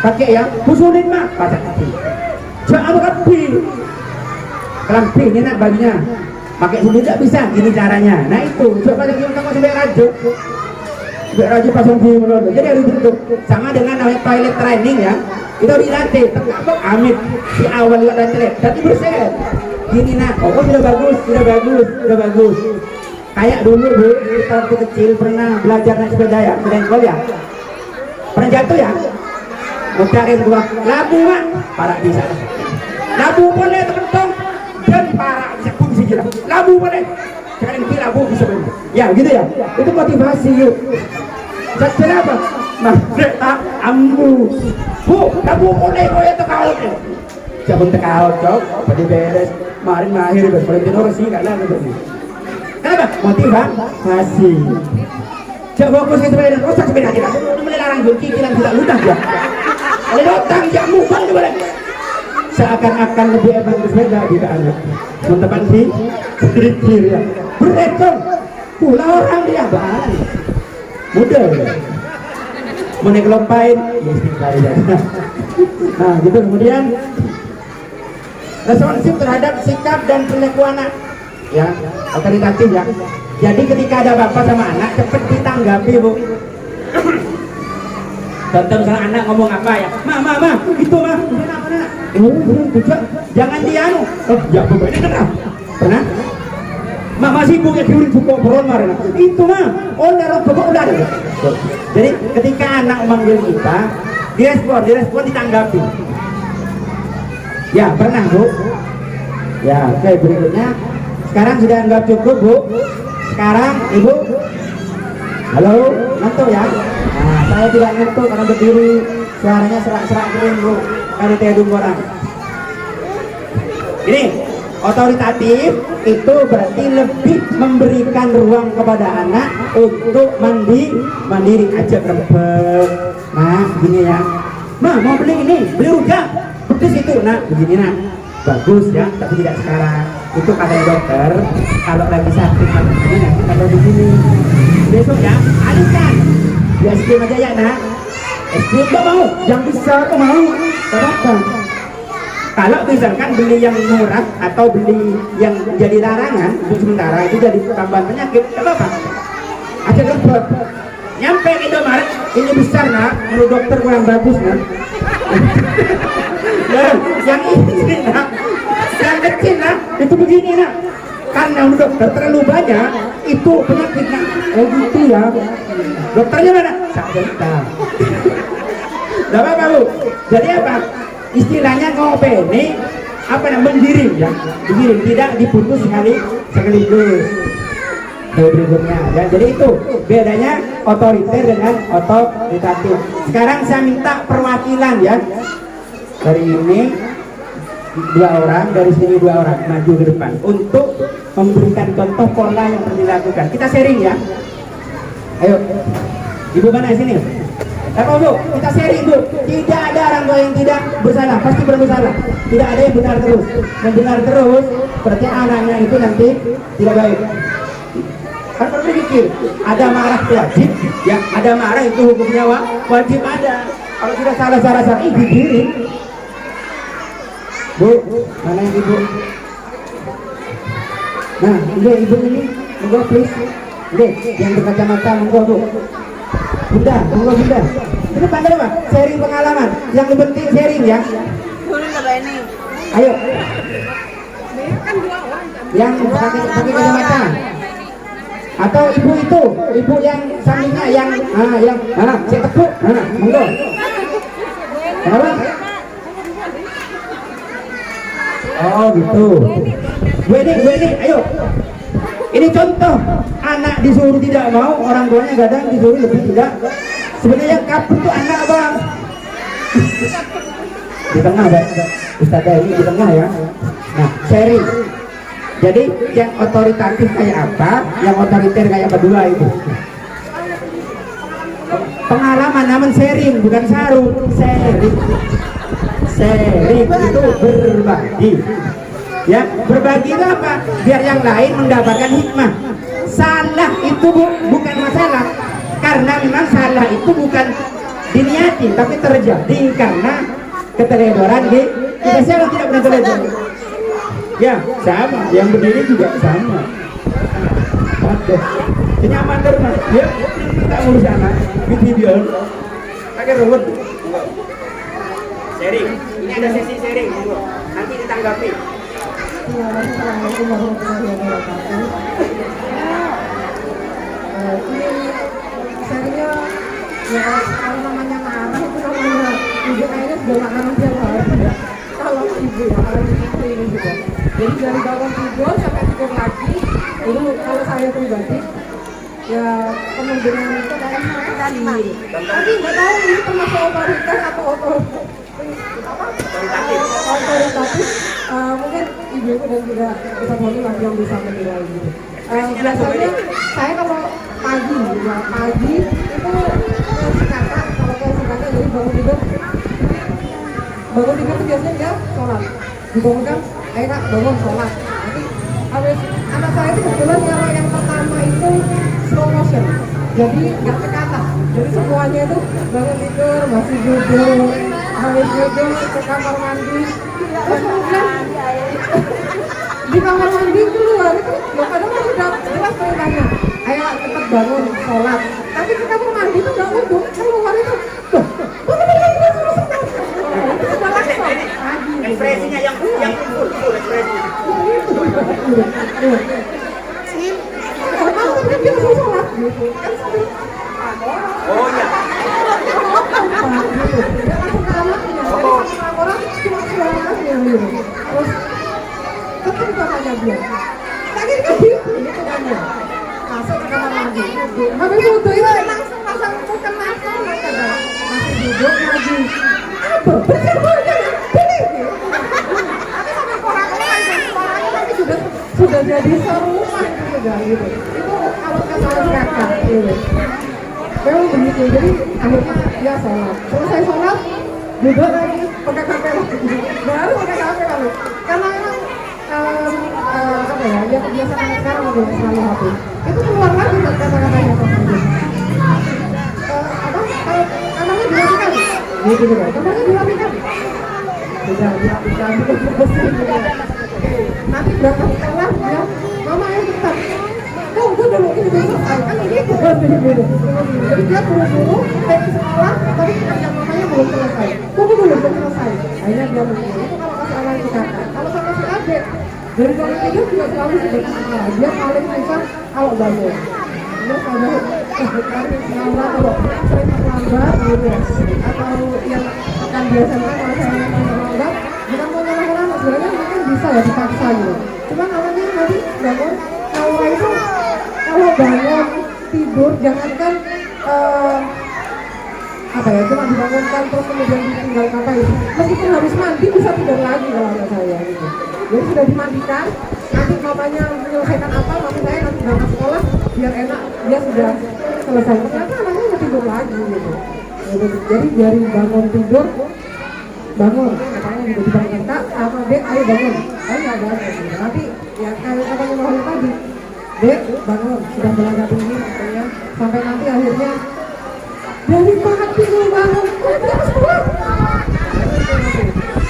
pakai ya. Usulin mak, pakai kepi. Jangan kepi. Kelampi ini nak bajunya. Pakai sendiri tidak bisa, ini caranya. Nah itu, coba lagi untuk sampai rajuk. Sampai rajuk pasang di mulut. Jadi harus bentuk. Sama dengan namanya toilet training ya. Itu dilatih. Tetap amit di awal juga toilet. Tapi bersih. Gini nak, oh sudah bagus, sudah bagus, sudah bagus. Kayak dulu bu, kita waktu kecil pernah belajar naik sepeda ya, sepeda ya. Pernah jatuh ya? Mau cari gua, labu mak, parah bisa. Labu boleh terkentong dan parah bisa pun bisa jelas. Labu boleh, cari lebih labu bisa benar. Ya gitu ya, itu motivasi yuk. Jadi apa? Masih tak ambu. Bu, labu boleh kau ya terkaut ya. Jangan terkaut cok, pada beres. Kemarin mahir Valentino Rossi nggak lah gitu. Kenapa? Motivasi. Coba fokus ke sepeda, rusak sepeda kita. Mulai larang joki, bilang tidak ludah ya. Kalau datang jamu kan boleh. Seakan-akan lebih hebat ke sepeda kita anak. Teman-teman di sedikit ya. Berekor. Pula orang dia bahan. Mudah. Mau naik lompain, ya. Nah, gitu kemudian. Responsif terhadap sikap dan perilaku anak ya, otoritatif ya. Jadi ketika ada bapak sama anak cepat ditanggapi bu. Contoh misalnya anak ngomong apa ya, ma, itu ma, jangan dianu. Oh ya bapak ini kenapa? Pernah? Mama sibuk ya kirim buku peron kemarin. Itu mah, oh darah bapak udah ada. Jadi ketika anak memanggil kita, direspon ditanggapi. Ya pernah bu. Ya oke, berikutnya sekarang sudah anggap cukup bu. Sekarang ibu, halo ngantuk ya. Nah saya tidak ngantuk karena berdiri, suaranya serak-serak kering bu, karena tedung orang. Ini otoritatif itu berarti lebih memberikan ruang kepada anak untuk mandiri aja rempet. Nah gini ya, ma mau beli ini, beli rujak. Betul itu nak, begini nak, bagus ya, tapi tidak sekarang. Itu kata dokter, kalau lagi sakit begini nanti kalau begini. Besok ya, alihkan. Ya es krim aja ya nak. Es krim gak mau, yang besar kok mau. Kenapa? Kalau misalkan beli yang murah atau beli yang jadi larangan untuk sementara itu jadi tambahan penyakit, kenapa? Aja rempet. Nyampe Indomaret, ini besar nak, menurut dokter kurang bagus nak. Yang ini nak, yang kecil nak, itu begini nak. Karena dokter terlalu banyak, itu penyakit nak. Oh gitu ya. Dokternya mana? Sakita. Gak apa-apa bu. Jadi apa? Istilahnya ngopeni apa namanya mendiring ya, mendiring, tidak diputus sekaligus. Berikutnya ya, jadi itu bedanya otoriter dengan otoritatif. Sekarang saya minta perwakilan ya, dari ini 2 orang, dari sini 2 orang maju ke depan untuk memberikan contoh pola yang perlu dilakukan. Kita sharing ya. Ayo, ibu mana sini? Apa bu? Kita sharing bu. Tidak ada orang tua yang tidak bersalah, pasti bersalah. Tidak ada yang benar terus. Mendengar terus, berarti anaknya itu nanti tidak baik. Kan perlu dipikir, ada marah wajib, ya ada marah itu hukumnya wajib ada. Kalau sudah salah dikirim. Bu, mana yang ibu? Nah, ibu ini, monggo please. Yang berkacamata, monggo bu. Bunda, monggo bunda. Ini pandai apa? Sharing pengalaman. Yang penting sharing ya. Ayo. Yang pakai kacamata. Atau ibu itu, ibu yang sampingnya yang si tekuk, monggo. Kenapa? Oh gitu. Bu ini, ayo. Ini contoh anak disuruh tidak mau, orang tuanya kadang disuruh lebih tidak. Sebenarnya kabur itu anak bang. Di tengah bang, Ustazah ini di tengah ya. Nah, sharing. Jadi yang otoritatif kayak apa, yang otoriter kayak kedua itu. Pengalaman namun sharing, bukan sarung. Sharing itu berbagi. Ya, berbagi itu apa? Biar yang lain mendapatkan hikmah. Salah itu bukan masalah, karena memang salah itu bukan diniati, tapi terjadi karena keteledoran di kita. Siapa tidak pernah teledor? Ya, sama. Yang berdiri juga sama. Oke. Senyaman terus, ya. Kita ngurus anak, di video. Pakai ruwet. Sharing. Ini ada sesi sharing, nanti ditanggapi. Assalamualaikum warahmatullahi wabarakatuh. Ini sharingnya ya kalau namanya marah itu namanya ibu kayaknya sudah marah tiap hari ya. Kalau ibu ya, kalau ibu ini juga. Jadi dari bangun tidur sampai tidur lagi, itu kalau saya pribadi ya penuh dengan itu kayak tadi. Tapi nggak tahu ini termasuk otoritas atau otoritatif. Mungkin ibu-ibu dan juga Ustaz Boni lagi yang bisa menilai gitu. Biasanya saya kalau pagi itu singkatnya, kalau kayak singkatnya jadi bangun tidur itu biasanya dia sholat, dibangunkan, ayo kak bangun sholat. Nanti habis anak saya itu kebetulan kalau yang pertama itu slow motion, jadi nggak cekatan, jadi semuanya itu bangun tidur masih duduk, habis duduk ke kamar mandi, terus kemudian di kamar mandi keluar itu loh, kadang sudah jelas perintahnya ayo cepat bangun sholat, tapi di kamar mandi itu nggak untuk keluar itu Ekspresinya yang full ekspresi. Oh iya. Orang cuma suaranya gitu. Terus ketemu kakaknya dia. Sakit kaki gitu kan ya. Masuk ke kamar mandi. Habis itu langsung pasang kemasan masih duduk lagi. Apa? Bersih sudah jadi serumah itu sudah gitu. Itu kalau kata kakak gitu. Memang begitu. Jadi akhirnya dia sholat. Selesai sholat, duduk lagi pakai HP lagi. Baru pakai HP lalu. Karena memang apa ya? Dia kebiasaan sekarang udah selalu HP. Itu keluar lagi kata-katanya tersebut. Anaknya dilakukan. Gitu juga. Anaknya dilakukan. Tidak. Nanti berangkat sekolah dia, mama ayo cepat. Tunggu dulu ini belum selesai kan ini bukan buru-buru. Jadi dia buru-buru dari sekolah, tapi kerja mamanya belum selesai. Tunggu dulu belum selesai. Akhirnya dia buru-buru. Itu kalau kasih anak itu kakak. Kalau sama si adik, dari bangun tidur juga selalu sederhana. Dia paling susah kalau bangun. Dia kalau lambat kalau sering terlambat gitu ya. Atau yang akan biasanya kalau saya terlambat, bukan mau nyala-nyala sebenarnya mungkin bisa ya dipaksa gitu. Cuman namanya nanti bangun kalau itu kalau bangun tidur jangankan apa ya cuma dibangunkan terus kemudian ditinggal ngapain. Meskipun habis mandi bisa tidur lagi kalau ada saya gitu. Jadi sudah dimandikan, nanti mamanya menyelesaikan apa, mami saya nanti berangkat sekolah biar enak dia sudah selesai. Ternyata anaknya mau tidur lagi gitu. Jadi dari bangun tidur bangun, katanya juga dibangun kak sama dek ayo bangun, ayo nggak bangun gitu. Nanti ya kayak katanya mau tadi dek bangun sudah belajar ini katanya sampai nanti akhirnya dari pagi dulu bangun dia sekolah.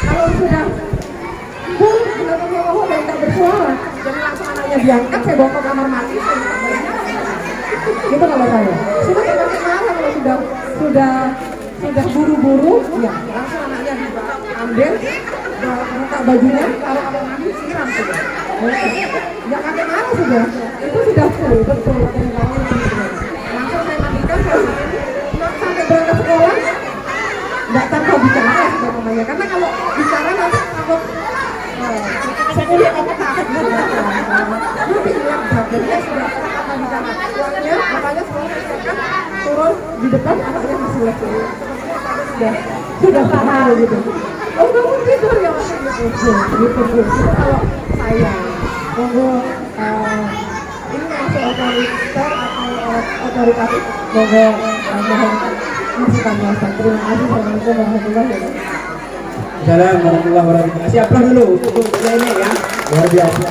Kalau sudah belakang bawah dan tidak bersuara jangan langsung anaknya diangkat saya bawa ke kamar mandi gitu kalau saya sudah tidak marah kalau sudah buru-buru ya langsung anaknya diambil buka bajunya taruh kamar mandi siram sudah ya kakek marah sudah itu sudah betul. Langsung saya mandikan, saya sampai berangkat sekolah nggak tanpa bicara sudah mamanya, karena kalau bicara nanti takut saya lihat apa takut nanti hilang badannya sudah tanpa bicara uangnya, makanya selalu saya siapkan turun di depan anaknya masih lagi sudah paham gitu. Oh bangun tidur ya mas gitu. Kalau saya monggo ini masih otoriter atau otoritatif, monggo mohon masukannya. Terima kasih. Assalamualaikum warahmatullahi wabarakatuh. Assalamualaikum warahmatullahi wabarakatuh. Siapa dulu untuk ini ya, luar biasa.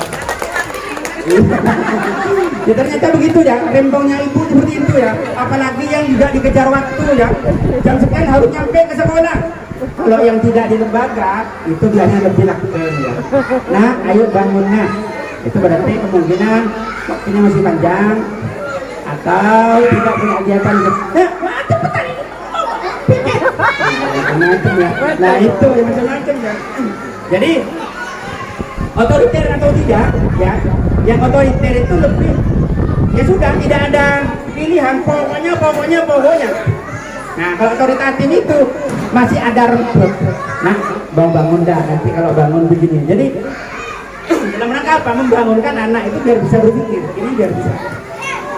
Ya ternyata begitu ya, rempongnya ibu seperti itu ya. Apalagi yang juga dikejar waktu ya. Jam sekian harus nyampe ke sekolah. Kalau yang tidak di lembaga itu biasanya lebih lakukan ya. Nah, ayo bangun nah. Itu berarti kemungkinan waktunya masih panjang atau tidak punya kegiatan. Nah, cepetan ini. Macam-macam ya. Nah itu yang macam-macam ya. Jadi otoriter atau tidak ya, yang otoriter itu lebih ya sudah tidak ada pilihan, pokoknya. Nah kalau otoritatif itu masih ada rempet. Nah bangun dah nanti kalau bangun begini. Jadi dalam rangka apa? Membangunkan anak itu biar bisa berpikir, ini biar bisa.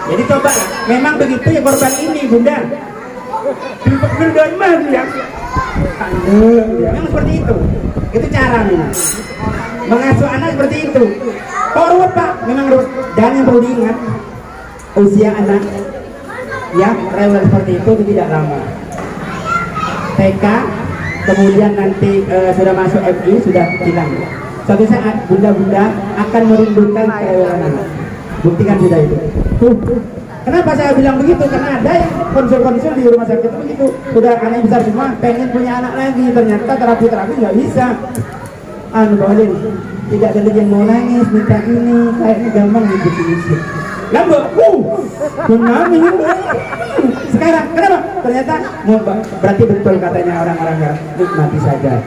Jadi coba lah, memang begitu ya korban ini bunda. Berdoa ya. Memang seperti itu. Itu cara memang. Mengasuh anak seperti itu. Ruwet pak, memang ruwet. Dan yang perlu diingat, usia anak ya rewel seperti itu tidak lama. TK, kemudian nanti sudah masuk FI sudah hilang. Suatu saat bunda-bunda akan merindukan kerewelan anak. Buktikan sudah itu. Kenapa saya bilang begitu? Karena ada yang konsul-konsul di rumah sakit itu begitu. Sudah anak besar semua, pengen punya anak lagi. Ternyata terapi-terapi nggak bisa. Boleh. Tidak ada lagi yang mau nangis, minta ini, kayaknya gampang gitu sih. Lambok, sekarang kenapa? Ternyata berarti betul katanya orang-orang yang nikmati saja.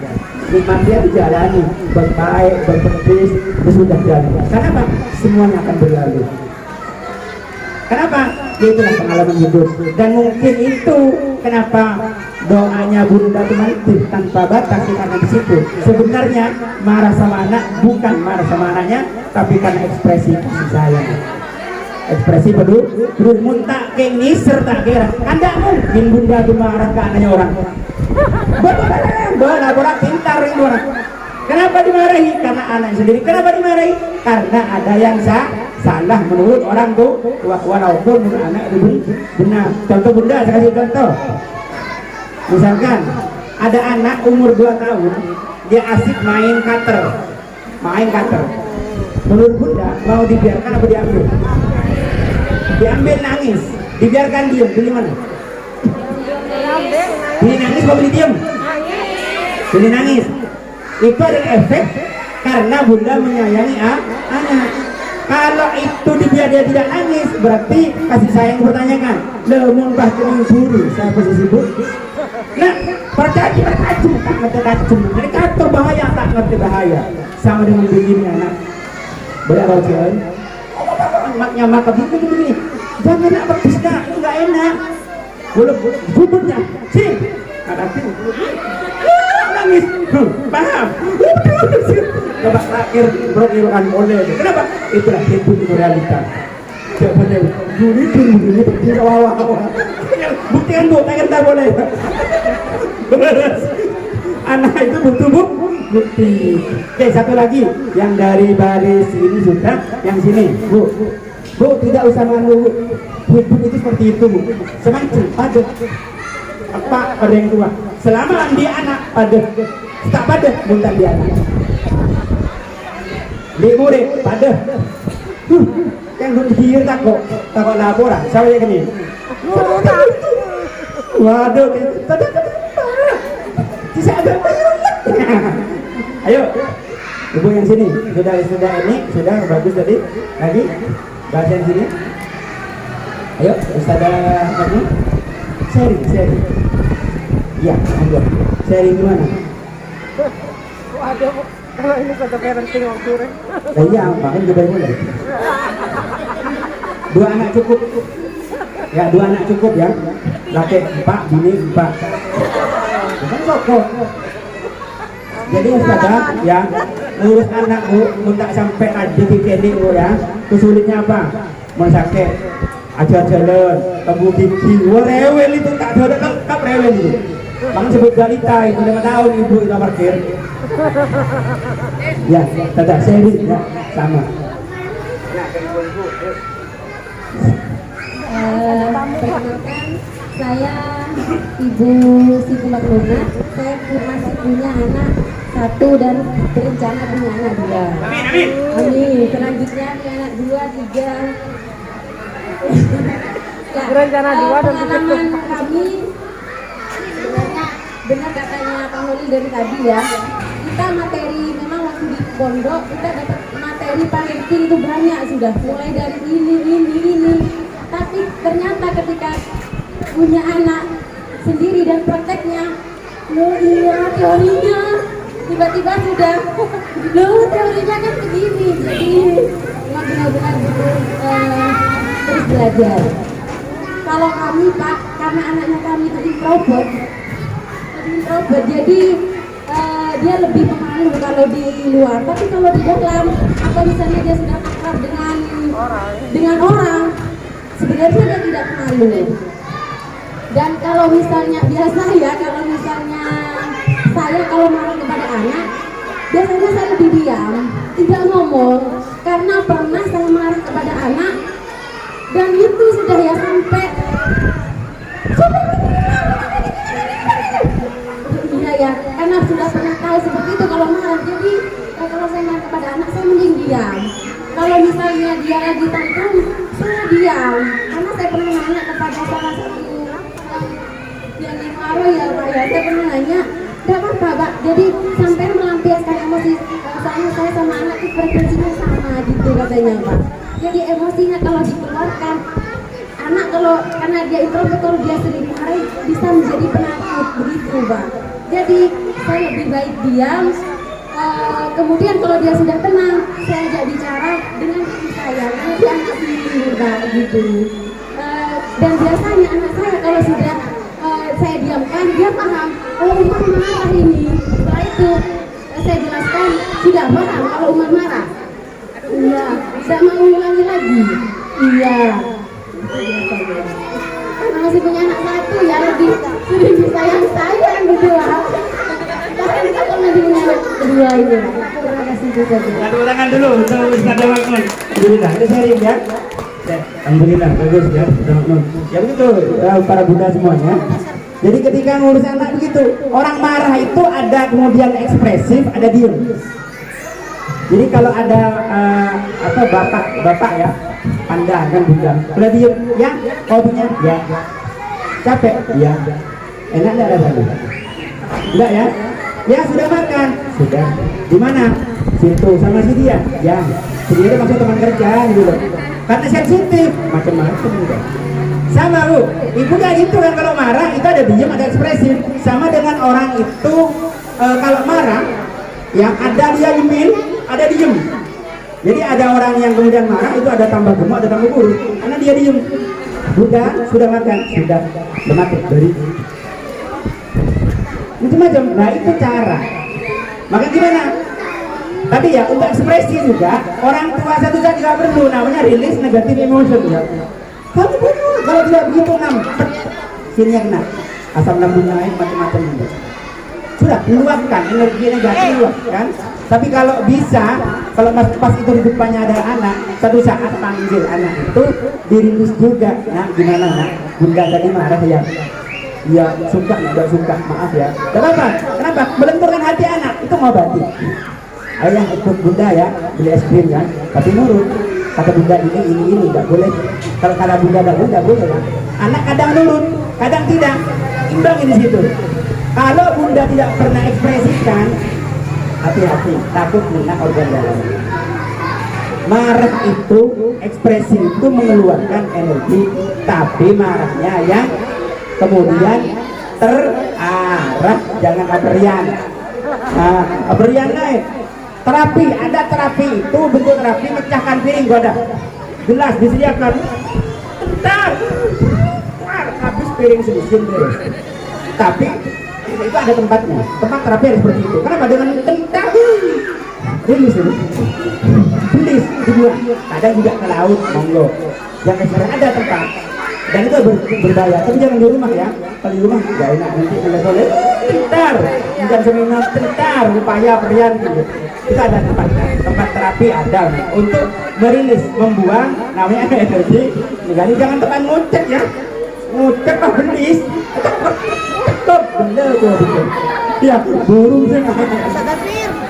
Nikmati dia dijalani, berbaik, berpedis, sudah jalan. Kenapa? Semuanya akan berlalu. Kenapa? Itulah pengalaman hidup. Dan mungkin itu kenapa doanya bunda itu tanpa batas, karena di situ sebenarnya marah sama anak bukan marah sama anaknya, tapi karena ekspresi kasih sayang. Ekspresi peduli muntah kengis serta kira. Anda mungkin bunda itu marah ke anaknya orang. Bola pintar ini orang. Kenapa dimarahi? Karena anak sendiri. Kenapa dimarahi? Karena ada yang salah menurut orang tuh. Walaupun menurut anak itu benar. Contoh bunda, saya kasih contoh. Misalkan ada anak umur 2 tahun, dia asik main cutter. Menurut bunda mau dibiarkan apa diambil? Diambil nangis, dibiarkan diam, pilih mana? Pilih nangis apa pilih diam? Pilih nangis. Itu adalah efek karena bunda menyayangi anak. Kalau itu dia tidak nangis, berarti kasih sayang bertanyakan. Lemun bah kening buru, saya posisi bu. Nah, percaya berkacung, tak ngerti kacung. Jadi kata bahaya, tak ngerti bahaya. Sama dengan begini anak. Berapa jalan? Maknya maka begini. Jangan nak pedes nak, itu nggak enak. Boleh buburnya, sini. Kata nangis, paham? Coba terakhir berilkan oleh. Kenapa? Itulah hidup itu realitas. Coba deh, begini di bawah. Buktikan bu, tak boleh. Anak itu butuh bukti. Oke, satu lagi yang dari baris ini sudah, yang sini bu tidak usah malu. Hidup itu seperti itu bu. Semacam padat. Apa pada yang tua? Selama dia anak padat, tak padat bukan dia anak. Di murid padat. Yang berpikir takut laporan. Siapa yang ini? Waduh, bisa ada. Ayo, ibu yang sini sudah ini sudah bagus tadi. Lagi bahasa yang sini. Ayo, Ustazah kamu sharing. Iya, monggo. Sharing gimana? Waduh, kalau ini kata parenting waktu iya, makanya juga mulai. 2 anak cukup. Ya 2 anak cukup ya. Laki 4, bini 4. Bukan cukup. Jadi ustazah ya, ngurus anak bu tak sampai ada titik bu ya. Kesulitnya apa? Mau sakit, ajar jalan, tumbuh gigi, wah rewel itu tak ada lengkap rewel itu. Makanya sebut balita itu 5 tahun ibu itu parkir. Ya, tidak seri ya, sama. Perkenalkan, saya Ibu Siti Makluna. Saya masih punya anak 1 dan berencana punya anak 2. Amin. Selanjutnya punya anak 2, 3. Ya, Berencana 2 dan pengalaman kami sebenarnya benar katanya Pak Holil dari tadi ya. Kita materi memang waktu di pondok kita dapat materi parenting itu banyak sudah, mulai dari ini. Tapi ternyata ketika punya anak sendiri dan prakteknya, loh iya teorinya tiba-tiba sudah, loh teorinya kan begini. Jadi memang benar-benar butuh terus belajar. Kalau kami Pak, karena anaknya kami itu introvert, jadi dia lebih pemalu kalau di luar. Tapi kalau di dalam, atau misalnya dia sudah akrab dengan orang, sebenarnya dia tidak malu. Dan kalau misalnya biasa ya, kalau marah kepada anak, biasanya saya lebih diam, tidak ngomong, karena pernah saya marah kepada anak dan itu sudah ya sampai iya ya, karena sudah pernah tahu seperti itu kalau marah. Jadi kalau saya marah kepada anak, saya mending diam. Kalau misalnya dia lagi tantrum, saya diam, karena saya pernah nanya kepada salah satu yang Maro ya Pak ya, saya pernah nanya, tidak apa-apa Pak, jadi sampai melampiaskan emosi, soalnya saya sama anak itu frekuensinya sama gitu katanya Pak. Jadi emosinya kalau dikeluarkan, anak kalau karena dia introvert, kalau dia sering marah bisa menjadi penakut begitu Pak. Jadi saya lebih baik diam. Kemudian kalau dia sudah tenang, saya ajak bicara dengan istri saya, karena dia anak sendiri Pak gitu. Dan biasanya anak saya kalau sudah saya diamkan, dia paham, oh Umar marah ini. Setelah itu saya jelaskan, sudah paham kalau Umar marah. Iya, tidak mau ulangi lagi. Iya. Karena masih punya anak 1 ya, lebih sayang gitu lah. Bahkan kita pernah punya anak 2 ini. Terima kasih juga. Tepuk tangan dulu untuk Ustaz Makmun. Alhamdulillah, ini sharing ya. Alhamdulillah, bagus ya Ustaz Makmun. Ya begitu para bunda semuanya. Jadi ketika ngurus anak begitu, orang marah itu ada kemudian ekspresif, ada diem. Jadi kalau ada bapak ya, anda kan bunda, kalau diem, ya, kopinya, ya, capek, ya, enak nggak rasanya? Enggak ya? Ya sudah makan, sudah. Di mana? Situ sama si dia, ya. Si dia maksud teman kerja gitu. Karena sensitif, macam-macam juga. Sama bu, ibu gak gitu kan, kalau marah itu ada diem, ada ekspresif. Sama dengan orang itu kalau marah, yang ada dia nyemil, ada diem. Jadi ada orang yang kemudian marah itu ada tambah gemuk, ada tambah buruk, karena dia diem. Bunda sudah makan, sudah makan dari macam-macam. Nah itu cara. Maka gimana? Tadi ya untuk ekspresi juga orang tua satu saja juga perlu, namanya rilis negatif emotion ya. Kamu betul, kalau tidak begitu nampet sini yang kena asam lambung naik macam-macam juga. Sudah luapkan energi negatif kan. Tapi kalau bisa, kalau pas itu di depannya ada anak, satu saat panggil anak itu dirilis juga. Nah gimana nak? Bunda tadi marah ya. Ya suka nggak suka, maaf ya. Kenapa? Kenapa? Melenturkan hati anak itu ngobati. Ayah ikut bunda ya, beli es krim ya. Tapi nurut. Kata bunda ini nggak boleh. Kalau kata bunda nggak boleh kan? Anak kadang nurut, kadang tidak. Imbangin di situ. Kalau bunda tidak pernah ekspresikan, hati-hati, takut kena organ dalam. Marah itu, ekspresi itu mengeluarkan energi, tapi marahnya yang kemudian terarah, jangan aperian. Nah, aperian naik. Terapi, ada terapi itu bentuk terapi mecahkan piring, gua ada. gelas disediakan, bentar, wah, habis piring sedikit beres. Tapi itu ada tempatnya, tempat terapi harus seperti itu. Kenapa? Dengan tentang gelis itu, gelis dibuang. Kadang juga ke laut, monggo. Yang sekarang ada tempat. Dan itu berbahaya, tapi jangan di rumah ya. Kalau di rumah nggak enak, nanti kalau boleh tentar, bukan seminar tentar, upaya perian gitu. Itu ada tempat terapi ada untuk merilis, membuang, namanya energi. Jadi jangan tempat ngucek ya, ngucek apa gelis, tetap bener tuh betul. Ya burung sih.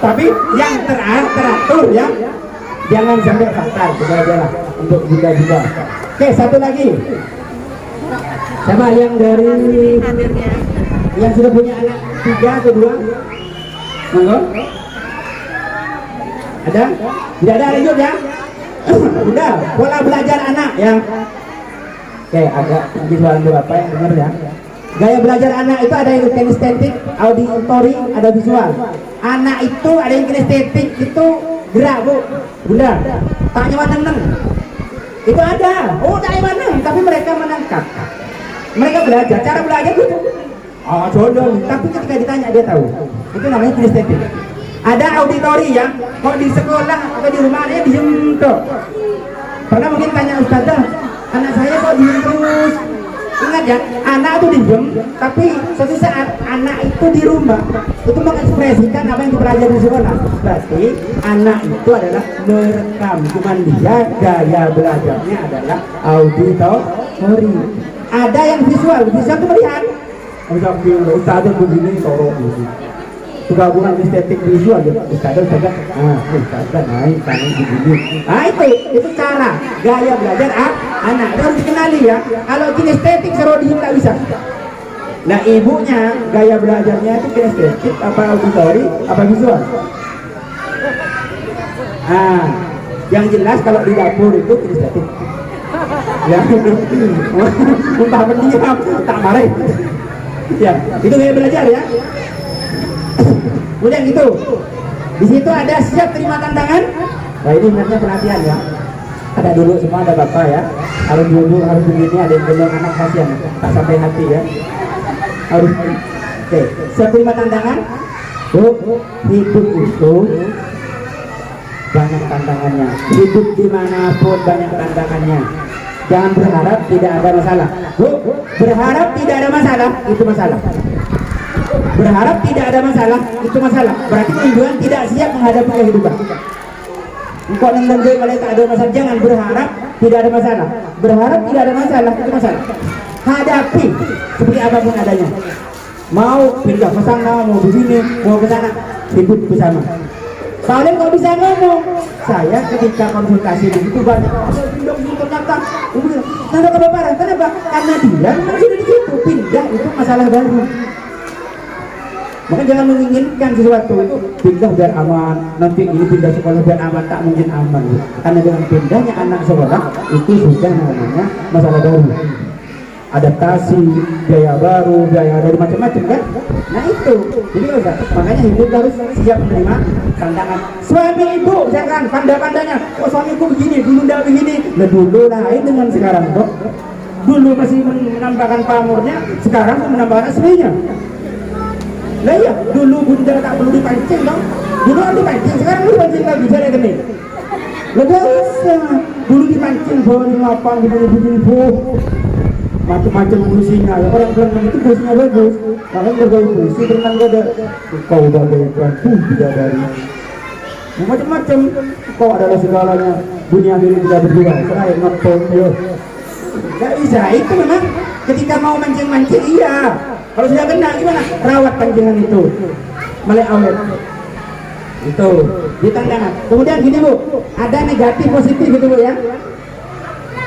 Tapi yang teratur ya, jangan sampai fatal, lah untuk juga. Oke, satu lagi. Siapa yang dari yang sudah punya anak 3 atau 2? Monggo. Ada? Tidak ada lanjut ya? Udah, pola belajar anak ya. Oke, agak visual dulu apa yang benar ya. Gaya belajar anak itu ada yang kinestetik, auditory, ada visual. Anak itu ada yang kinestetik, itu gerak bu, bunda. Tanya mana? Itu ada. Oh, tak mana? Tapi mereka menangkap. Mereka belajar, cara belajar gitu. Oh, jodoh. Tapi ketika ditanya dia tahu. Itu namanya kinestetik. Ada auditori ya. Kok di sekolah atau di rumah dia diem tuh. Pernah mungkin tanya ustazah, anak saya kok diem terus. Ingat ya, anak itu diem, tapi suatu saat anak itu di rumah itu mengekspresikan apa yang dipelajari di sekolah. Berarti anak itu adalah merekam, cuman dia gaya belajarnya adalah auditori. Ada yang visual itu melihat. Ustazah begini, tolong begini. Gabungan estetik visual ya, ustazah naik tangan begini. Nah itu cara gaya belajar anak itu harus dikenali ya. Kalau kinestetik serodihim nggak bisa. Nah ibunya gaya belajarnya itu kinestetik apa auditori apa visual. Nah yang jelas kalau di dapur itu kinestetik. Ya, entah pendiam tak marah. Ya, itu gaya belajar ya. Kemudian gitu, di situ ada siap terima tantangan. Nah ini sebenarnya pelatihan ya. Ada dulu semua ada bapak ya. Harus dulu harus begini, ada yang gendong anak kasihan, tak sampai hati ya. Harus. Oke, siap terima tantangan. Hidup itu banyak tantangannya. Hidup dimanapun banyak tantangannya. Jangan berharap tidak ada masalah. Berharap tidak ada masalah itu masalah. Berharap tidak ada masalah itu masalah. Berarti menunjukkan tidak siap menghadapi kehidupan. Engkau nendang kalau tak ada masalah, jangan berharap tidak ada masalah. Berharap tidak ada masalah itu masalah. Hadapi seperti apapun adanya. Mau pindah ke sana, mau begini, mau ke sana, hidup bersama. Soalnya kau bisa ngomong. Saya ketika konsultasi begitu banyak, ternyata nanda kebaparan. Kenapa? Karena dia memang sudah di situ. Pindah itu masalah baru. Maka jangan menginginkan sesuatu itu pindah biar aman, nanti ini pindah sekolah biar aman, tak mungkin aman. Karena dengan pindahnya anak sekolah itu sudah namanya masalah baru. Adaptasi, gaya baru, gaya dari macam-macam kan? Nah itu, jadi enggak. Makanya hidup harus siap menerima tantangan. Suami ibu, jangan pandai-pandainya. Oh suamiku begini, dulu tidak begini. Nah dulu lain dengan sekarang dok. Dulu masih menampakkan pamornya, sekarang menampakkan aslinya. Nah iya, dulu bunda tak perlu dipancing dong. Dulu kan dipancing, sekarang dipancing lagi, saya gini. Lah biasa, dulu dipancing bawa di lapang, begini-begini, macam-macam puisinya. Ya orang berenang itu puisinya bagus. Makanya bergaya puisi, berenang gak ada. Kau bagaikan bidadari. Macam-macam. Kau adalah segalanya. Dunia diri tidak berdua. Seraya nonton, ya. Gak bisa, itu memang ketika mau mancing-mancing, iya. Kalau sudah kena gimana? Rawat pancingan itu. Melek awet. Itu di tantangan. Kemudian gini bu, ada negatif positif gitu bu ya.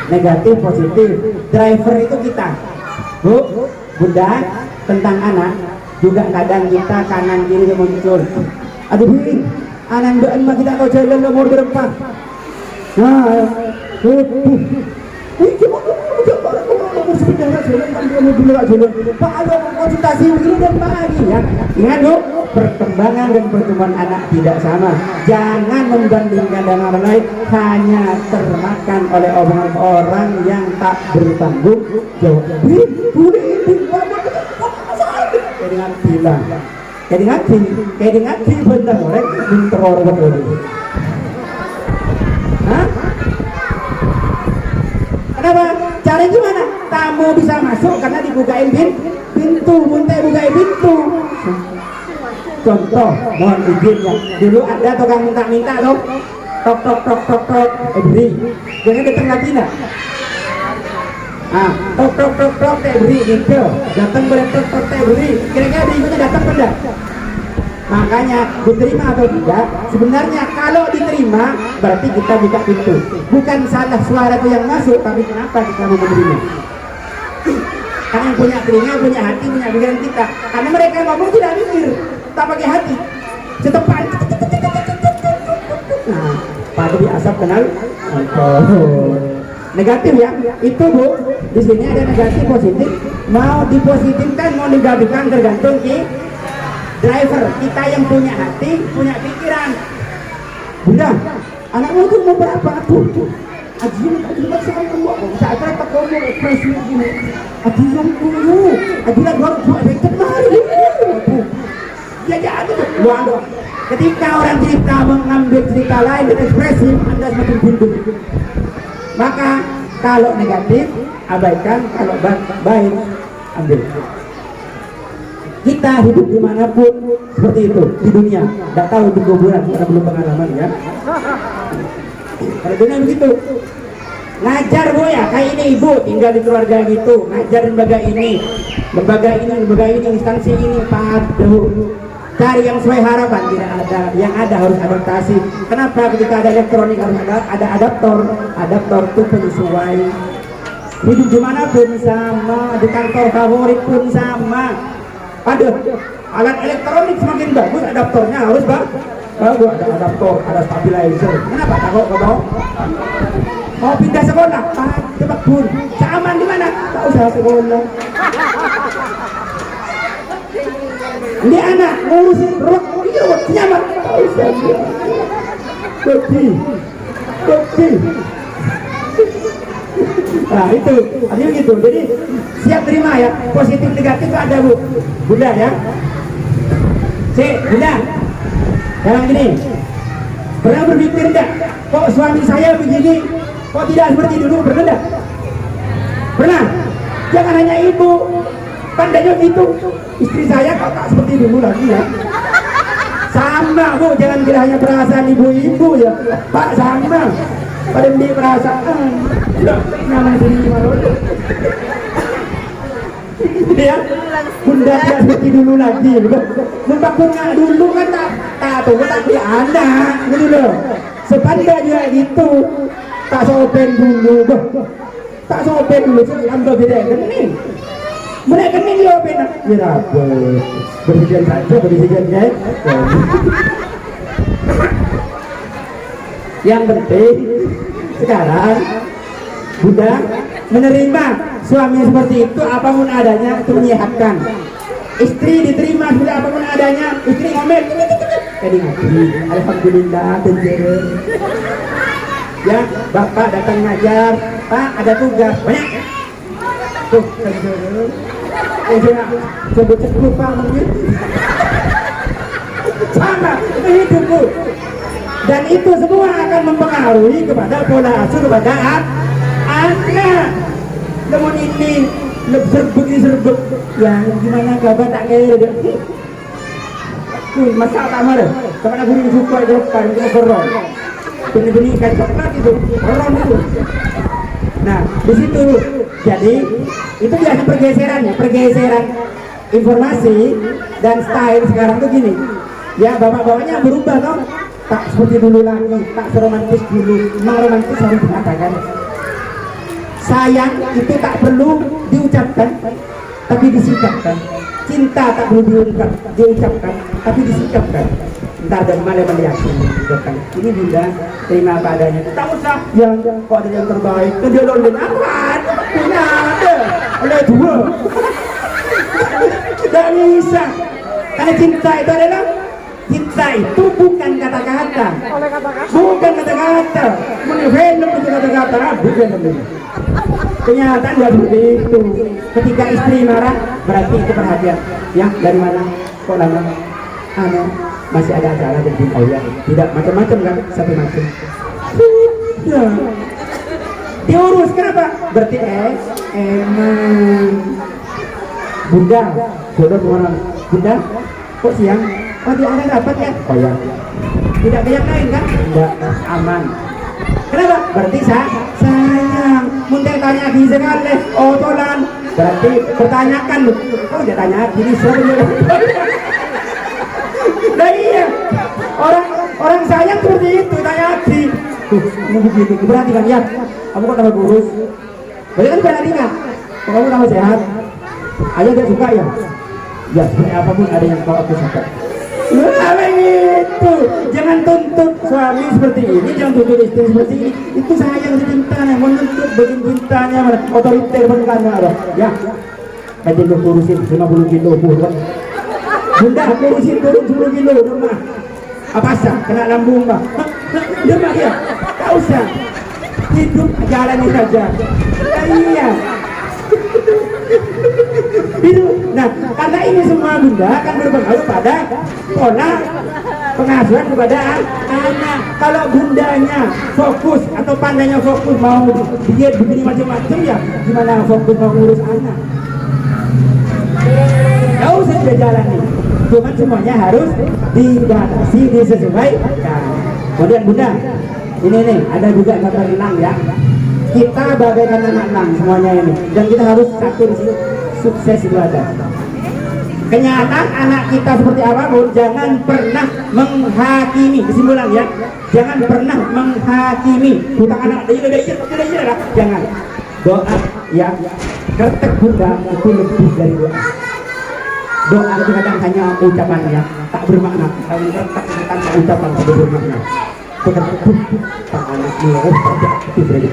Negatif positif. Driver itu kita. Bu, bunda tentang anak juga kadang kita kanan kiri muncul. Aduh biring, anak doan mah kita kau jalan nomor berapa? Nah, Pak ada konsultasi begini dan pagi ya. Ingat bu, perkembangan dan pertumbuhan anak tidak sama. Jangan membandingkan dengan orang lain, hanya termakan oleh omongan orang yang tak bertanggung jawab. Kayak dengan benar orang teror betul. Hah? Kenapa? Caranya gimana? Tamu bisa masuk karena dibukain pintu, muntah bukain pintu. Contoh, mohon izin ya. Dulu ada tukang minta-minta tuh, tok, beri. Jangan datang lagi nak. Tok, beri gitu. Datang tok, beri. Kira-kira berikutnya datang benda. Makanya diterima atau tidak, sebenarnya kalau diterima berarti kita buka pintu. Bukan salah suara itu yang masuk, tapi kenapa kita mau menerima? Karena yang punya telinga, punya hati, punya pikiran kita. Karena mereka ngomong tidak mikir, tak pakai hati. Cetepan. Nah, pada di asap kenal. Negatif ya, itu Bu. Di sini ada negatif, positif. Mau dipositifkan, mau digaduhkan tergantung driver. Kita yang punya hati, punya pikiran. Bunda, anakmu itu mau berapa? Ajian saya keluar. Saat saya tak ngomong ekspresi begini. Ajian dulu. Ajian baru buat efek mari. Ya jadi luang. Ketika orang cerita mengambil cerita lain dan ekspresif, Anda semakin bingung. Maka kalau negatif abaikan, kalau baik ambil. Kita hidup dimanapun seperti itu di dunia. Tidak tahu di kuburan karena belum pengalaman ya. Kalau dunia begitu. Ngajar Bu ya, kayak ini ibu tinggal di keluarga gitu, ngajar lembaga ini, instansi ini, padu. Cari yang sesuai harapan, tidak ada. Yang ada harus adaptasi. Kenapa ketika ada elektronik harus ada adaptor itu penyesuai. Hidup dimanapun sama, di kantor favorit pun sama. Aduh, alat elektronik semakin bagus, adaptornya harus bagus. Ada adaptor, ada stabilizer. Kenapa takut ke bawah? Mau pindah sekolah? Coba pun. Aman di mana? Tak usah sekolah. Ini anak ngurusin rok, iya nyaman. Tak usah. Kopi. Nah itu, artinya gitu. Jadi siap terima ya. Positif negatif ada Bu. Bunda ya. Bunda. Sekarang gini. Pernah berpikir enggak? Kok suami saya begini? Kok tidak seperti dulu? Pernah enggak? Pernah? Jangan hanya ibu. Tandanya gitu. Istri saya kok tak seperti dulu lagi ya. Sama Bu, jangan kira hanya perasaan ibu-ibu ya. Pak sama. Pada di perasaan. Namanya sendiri malu. Ya, Bunda tidak seperti dulu lagi. Nampak bunga dulu kan tak di anak, gitu loh. Sepandai juga gitu. Tak sopen dulu, ambil beda kening. Mereka kening dia open. Ya apa? Bersegan saja, bersegan ya. Yang penting sekarang Bunda menerima suami seperti itu apapun adanya, itu menyehatkan. Istri diterima sudah apapun adanya, istri ngomel jadi ngaji, alhamdulillah penjara. Ya, bapak datang ngajar, Pak ada tugas banyak. Tuh penjara. Sebut Pak mungkin. Sama hidupku. Dan itu semua akan mempengaruhi kepada pola asuh kepada anak. Namun ini serbuk yang gimana kabar tak kaya dia. Masak tak marah. Karena guru suka depan kita berong. Beni-beni ikan coklat itu, berong itu. Nah, di situ jadi itu biasa pergeseran informasi dan style sekarang tuh gini. Ya bapak-bapaknya berubah toh. Tak seperti dulu lagi, tak seromantis dulu. Memang romantis harus dikatakan. Sayang itu tak perlu diucapkan, tapi disikapkan. Cinta tak perlu diucapkan, tapi disikapkan. Entar dari mana meyakini. Ini Bunda terima apa adanya. Tak usah yang kok ada yang terbaik. Dia lolin apa? Punya ada. Oleh dua. Tidak bisa. Karena cinta itu adalah, cinta itu bukan kata-kata, bukan kata-kata, film itu kata-kata, bukan film. Kenyataan nggak seperti itu. Ketika istri marah, berarti itu perhatian. Ya, dari mana? Kok lama? Masih ada acara jadi oh ya. Tidak macam-macam kan? Satu macam. Ya. Diurus kenapa? Berarti emang Bunda, jodoh kemana? Bunda, kok siang? Oh dia ada dapat ya? Oh ya. Tidak ada yang lain kan? Tidak, aman. Kenapa? Berarti sayang. Muntah tanya di sekali. Oh tolan. Berarti pertanyakan. Oh dia tanya gini sebenarnya. Nah iya. Orang sayang seperti itu tanya hati. Ini begitu. Berarti kan ya. Kamu kok tambah kurus? Berarti kan berarti kan? Kamu tambah sehat. Ayah dia suka ya? Ya seperti apapun ada yang kau aku suka. Nah begitu. Jangan tuntut suami seperti ini, jangan tuntut istri seperti ini. Itu sayang cintanya, menuntut begin cintanya, otoriter berkata ada. Ya, aja lu kurusin 50 kilo buruan. Bunda kurusin turun 10 kilo rumah. Apa sah? Kena lambung bah. Rumah ya, tak usah. Hidup jalani saja. Iya. Nah, karena ini semua Bunda akan berpengaruh pada pola pengasuhan kepada anak. Kalau bundanya fokus atau pandanya fokus mau diet begini macam-macam ya, gimana fokus mau ngurus anak? Jauh saja jalan nih. Cuma semuanya harus dibatasi, disesuaikan. Kemudian Bunda, ini nih ada juga gambar enang ya. Kita bagaikan anak enang semuanya ini, dan kita harus satu di sini. Sukses itu ada. Kenyataan anak kita seperti apapun, jangan pernah menghakimi. Kesimpulan ya, jangan pernah menghakimi. Hutang anak, tidak, jangan. Doa ya, kertek Bunda itu lebih dari doa. Doa itu kadang hanya ucapan ya, tak bermakna. Kalau kertek tanpa ucapan tak bermakna. Pak anaknya, aktif jadi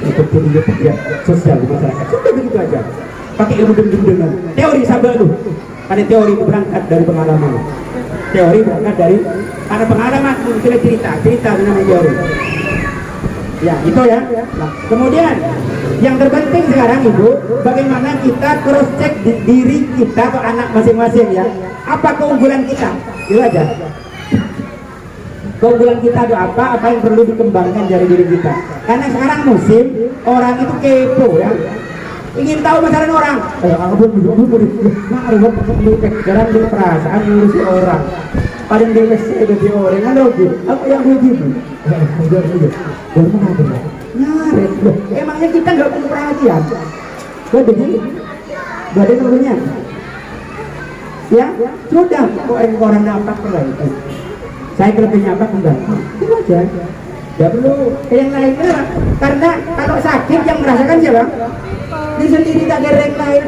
sosial di masyarakat. Sudah begitu aja. Pakai ilmu dengan teori sabar lu. Karena teori itu berangkat dari pengalaman. Teori berangkat dari karena pengalaman kita cerita dengan teori. Ya itu ya. Nah, kemudian yang terpenting sekarang Ibu, bagaimana kita cross check diri kita atau anak masing-masing ya. Apa keunggulan kita? Itu aja. Keunggulan kita itu apa yang perlu dikembangkan dari diri kita. Karena sekarang musim orang itu kepo ya. Ingin tahu masalah orang. Aku jarang perasaan ngurusi orang. Paling dia kesel dari orang kan lagi. Aku yang begitu. Nyaret. Emangnya kita nggak punya perhatian? Gak begini. Gak ada nurunya. Ya sudah. Kok orang dapat perlu. Saya kelebihannya apa enggak? Itu aja. Gak perlu yang lain karena kalau sakit yang merasakan siapa? Dia sendiri tak gerek lain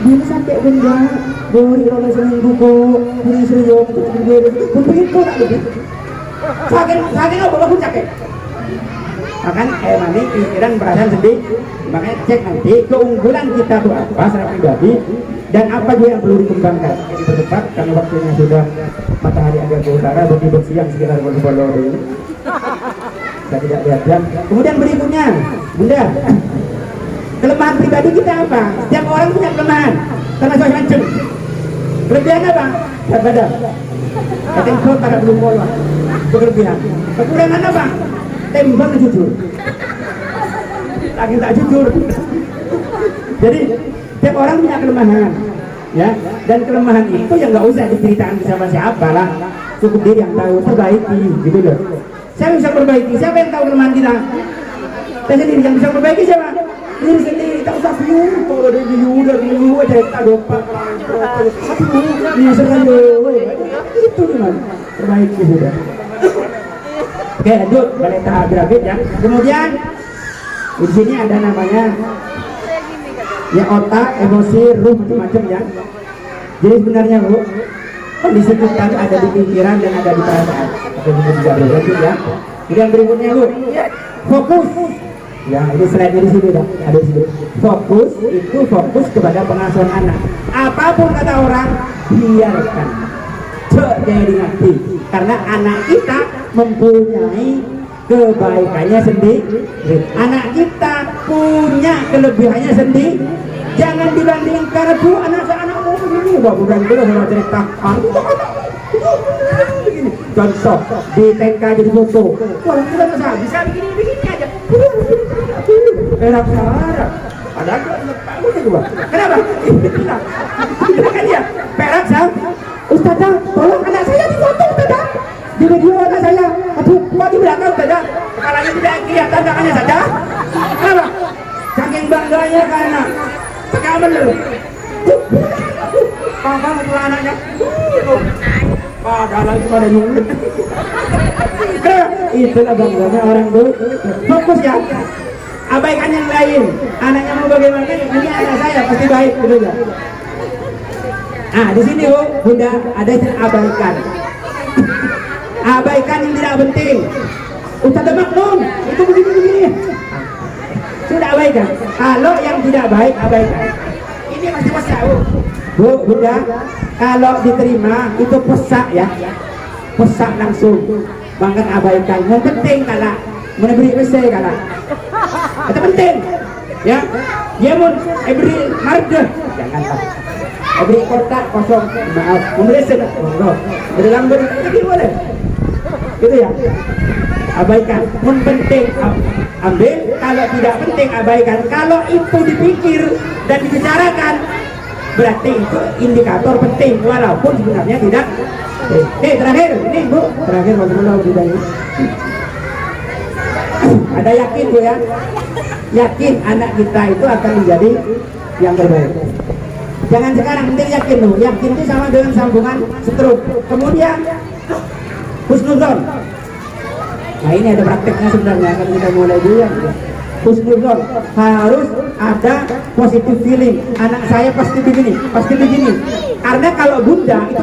dia sampai benda beri rola seminggu kok beri serius pun begitu tak begitu sakit apa pun sakit akan mana pikiran perasaan sedih. Makanya cek nanti keunggulan kita itu apa secara pribadi dan apa juga yang perlu dikembangkan. Jadi berdebat karena waktunya sudah matahari agak ke utara berarti bersiang sekitar bolong ini kita tidak lihat jam. Kemudian berikutnya Bunda, kelemahan pribadi kita apa? Setiap orang punya kelemahan karena macam-macam. Kelebihan apa? Berat badan. Ketempel pada belum pola. Itu kelebihan. Kekurangan apa? Tembak jujur. Lagi tak jujur. Jadi setiap orang punya kelemahan, ya. Dan kelemahan itu yang nggak usah diceritakan sama siapa lah. Cukup dia yang tahu, perbaiki, gitu loh. Siapa bisa perbaiki? Siapa yang tahu kelemahan kita? Saya sendiri yang bisa perbaiki siapa? Diri sendiri, tak usah view. Kalau ada view aja tak lupa. Ini sengaja. Itu gimana? Perbaiki sudah. Oke, lanjut balik tahap grafik ya. Kemudian di sini ada namanya ya otak, emosi, ruh macam-macam ya. Jadi sebenarnya Bu, kondisi kita ada di pikiran dan ada di perasaan. Ada di lanjut ya. Kemudian berikutnya Bu, fokus. Ya, ini slide di sini dah. Ada di sini. Fokus itu fokus kepada pengasuhan anak. Apapun kata orang, biarkan. jadi hati, karena anak kita mempunyai kebaikannya sendiri, anak kita punya kelebihannya sendiri. Jangan dibandingkan karena bu anak-anakmu begini, wah bukan itu sama cerita begini. Contoh di TK jadi foto, kalau kita nggak bisa begini aja, enak sarap. Padahal aku juga. Kenapa? Kan ya, perak sah. Ustazah, tolong anak saya difoto Ustazah. Di video anak saya. Aduh, kok di belakang Ustazah? Kepalanya tidak kelihatan tangannya saja. Kenapa? Saking bangganya karena sekamen lu. Papa mau anaknya. Padahal lagi pada nyulit. Itulah bangganya orang tuh. Fokus ya. Abaikan yang lain. Anaknya mau bagaimana? Ini anak saya pasti baik, betul ya? Nah, di sini Bunda ada yang abaikan. Abaikan yang tidak penting. Ustaz maklum, itu begini. Sudah abaikan. Kalau yang tidak baik abaikan. Ini masih pesak, Bu, Bunda. Kalau diterima itu pesak ya. Pesak langsung. Bahkan abaikan. Yang penting kalah. Meneberi pesai kalah. Itu penting. Ya. Dia pun beri marga. Jangan tak. Beri kotak kosong. Maaf. Memberi sedek. Dalam beri ini boleh. Gitu ya. Abaikan. Pun penting ambil. Kalau tidak penting abaikan. Kalau itu dipikir dan dibicarakan, berarti itu indikator penting. Walaupun sebenarnya tidak. Terakhir. Ini Bu. Terakhir bagaimana budaya. Ada yakin Bu ya? Yakin anak kita itu akan menjadi yang terbaik. Jangan sekarang, penting yakin loh. Yakin itu sama dengan sambungan stroke. Kemudian husnuzon. Nah ini ada prakteknya sebenarnya, kan kita mulai dulu ya. Husnuzon harus ada positive feeling. Anak saya pasti begini. Karena kalau Bunda itu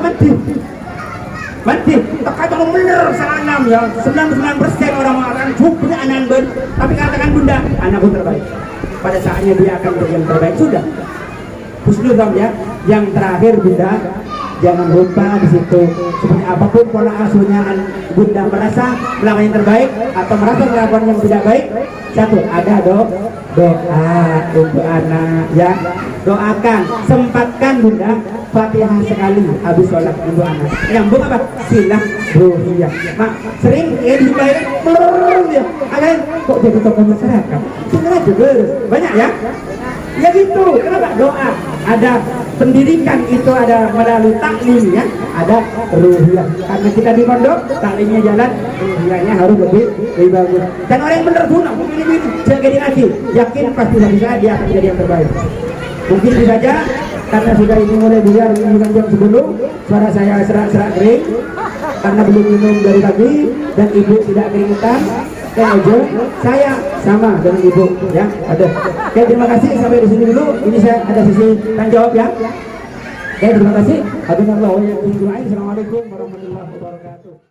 mati, kalau bener salah ya 99% orang punya anak ben, tapi katakan Bunda, anakku terbaik. Pada saatnya dia akan menjadi yang terbaik sudah. Husnuzon ya. Yang terakhir Bunda, jangan lupa di situ seperti apapun pola asuhnya Bunda merasa melakukan yang terbaik atau merasa melakukan yang tidak baik, satu ada doa untuk anak ya. Doakan, sempatkan Bunda Fatihah sekali habis sholat untuk anak. Nyambung apa? Silaturahim. Mak sering ya dibayar ya. Akan kok jadi tokoh masyarakat? Sebenarnya juga banyak ya. Ya gitu. Kenapa? Doa. Ada pendidikan itu ada melalui taklim ya. Ada ruhiyah. Karena kita di pondok taklimnya jalan, ruhiyahnya harus lebih bagus. Dan orang yang benar guna, begini jaga diri lagi. Yakin pasti bisa dia akan jadi yang terbaik. Mungkin itu saja. Karena sudah ini mulai biar menunjukkan jam 10, suara saya serak-serak kering karena belum minum dari pagi dan ibu tidak keringetan. Saya sama dengan ibu ya. Ada. Oke, terima kasih sampai di sini dulu. Ini saya ada sisi tanya jawab ya. Oke, terima kasih. Assalamualaikum warahmatullahi wabarakatuh.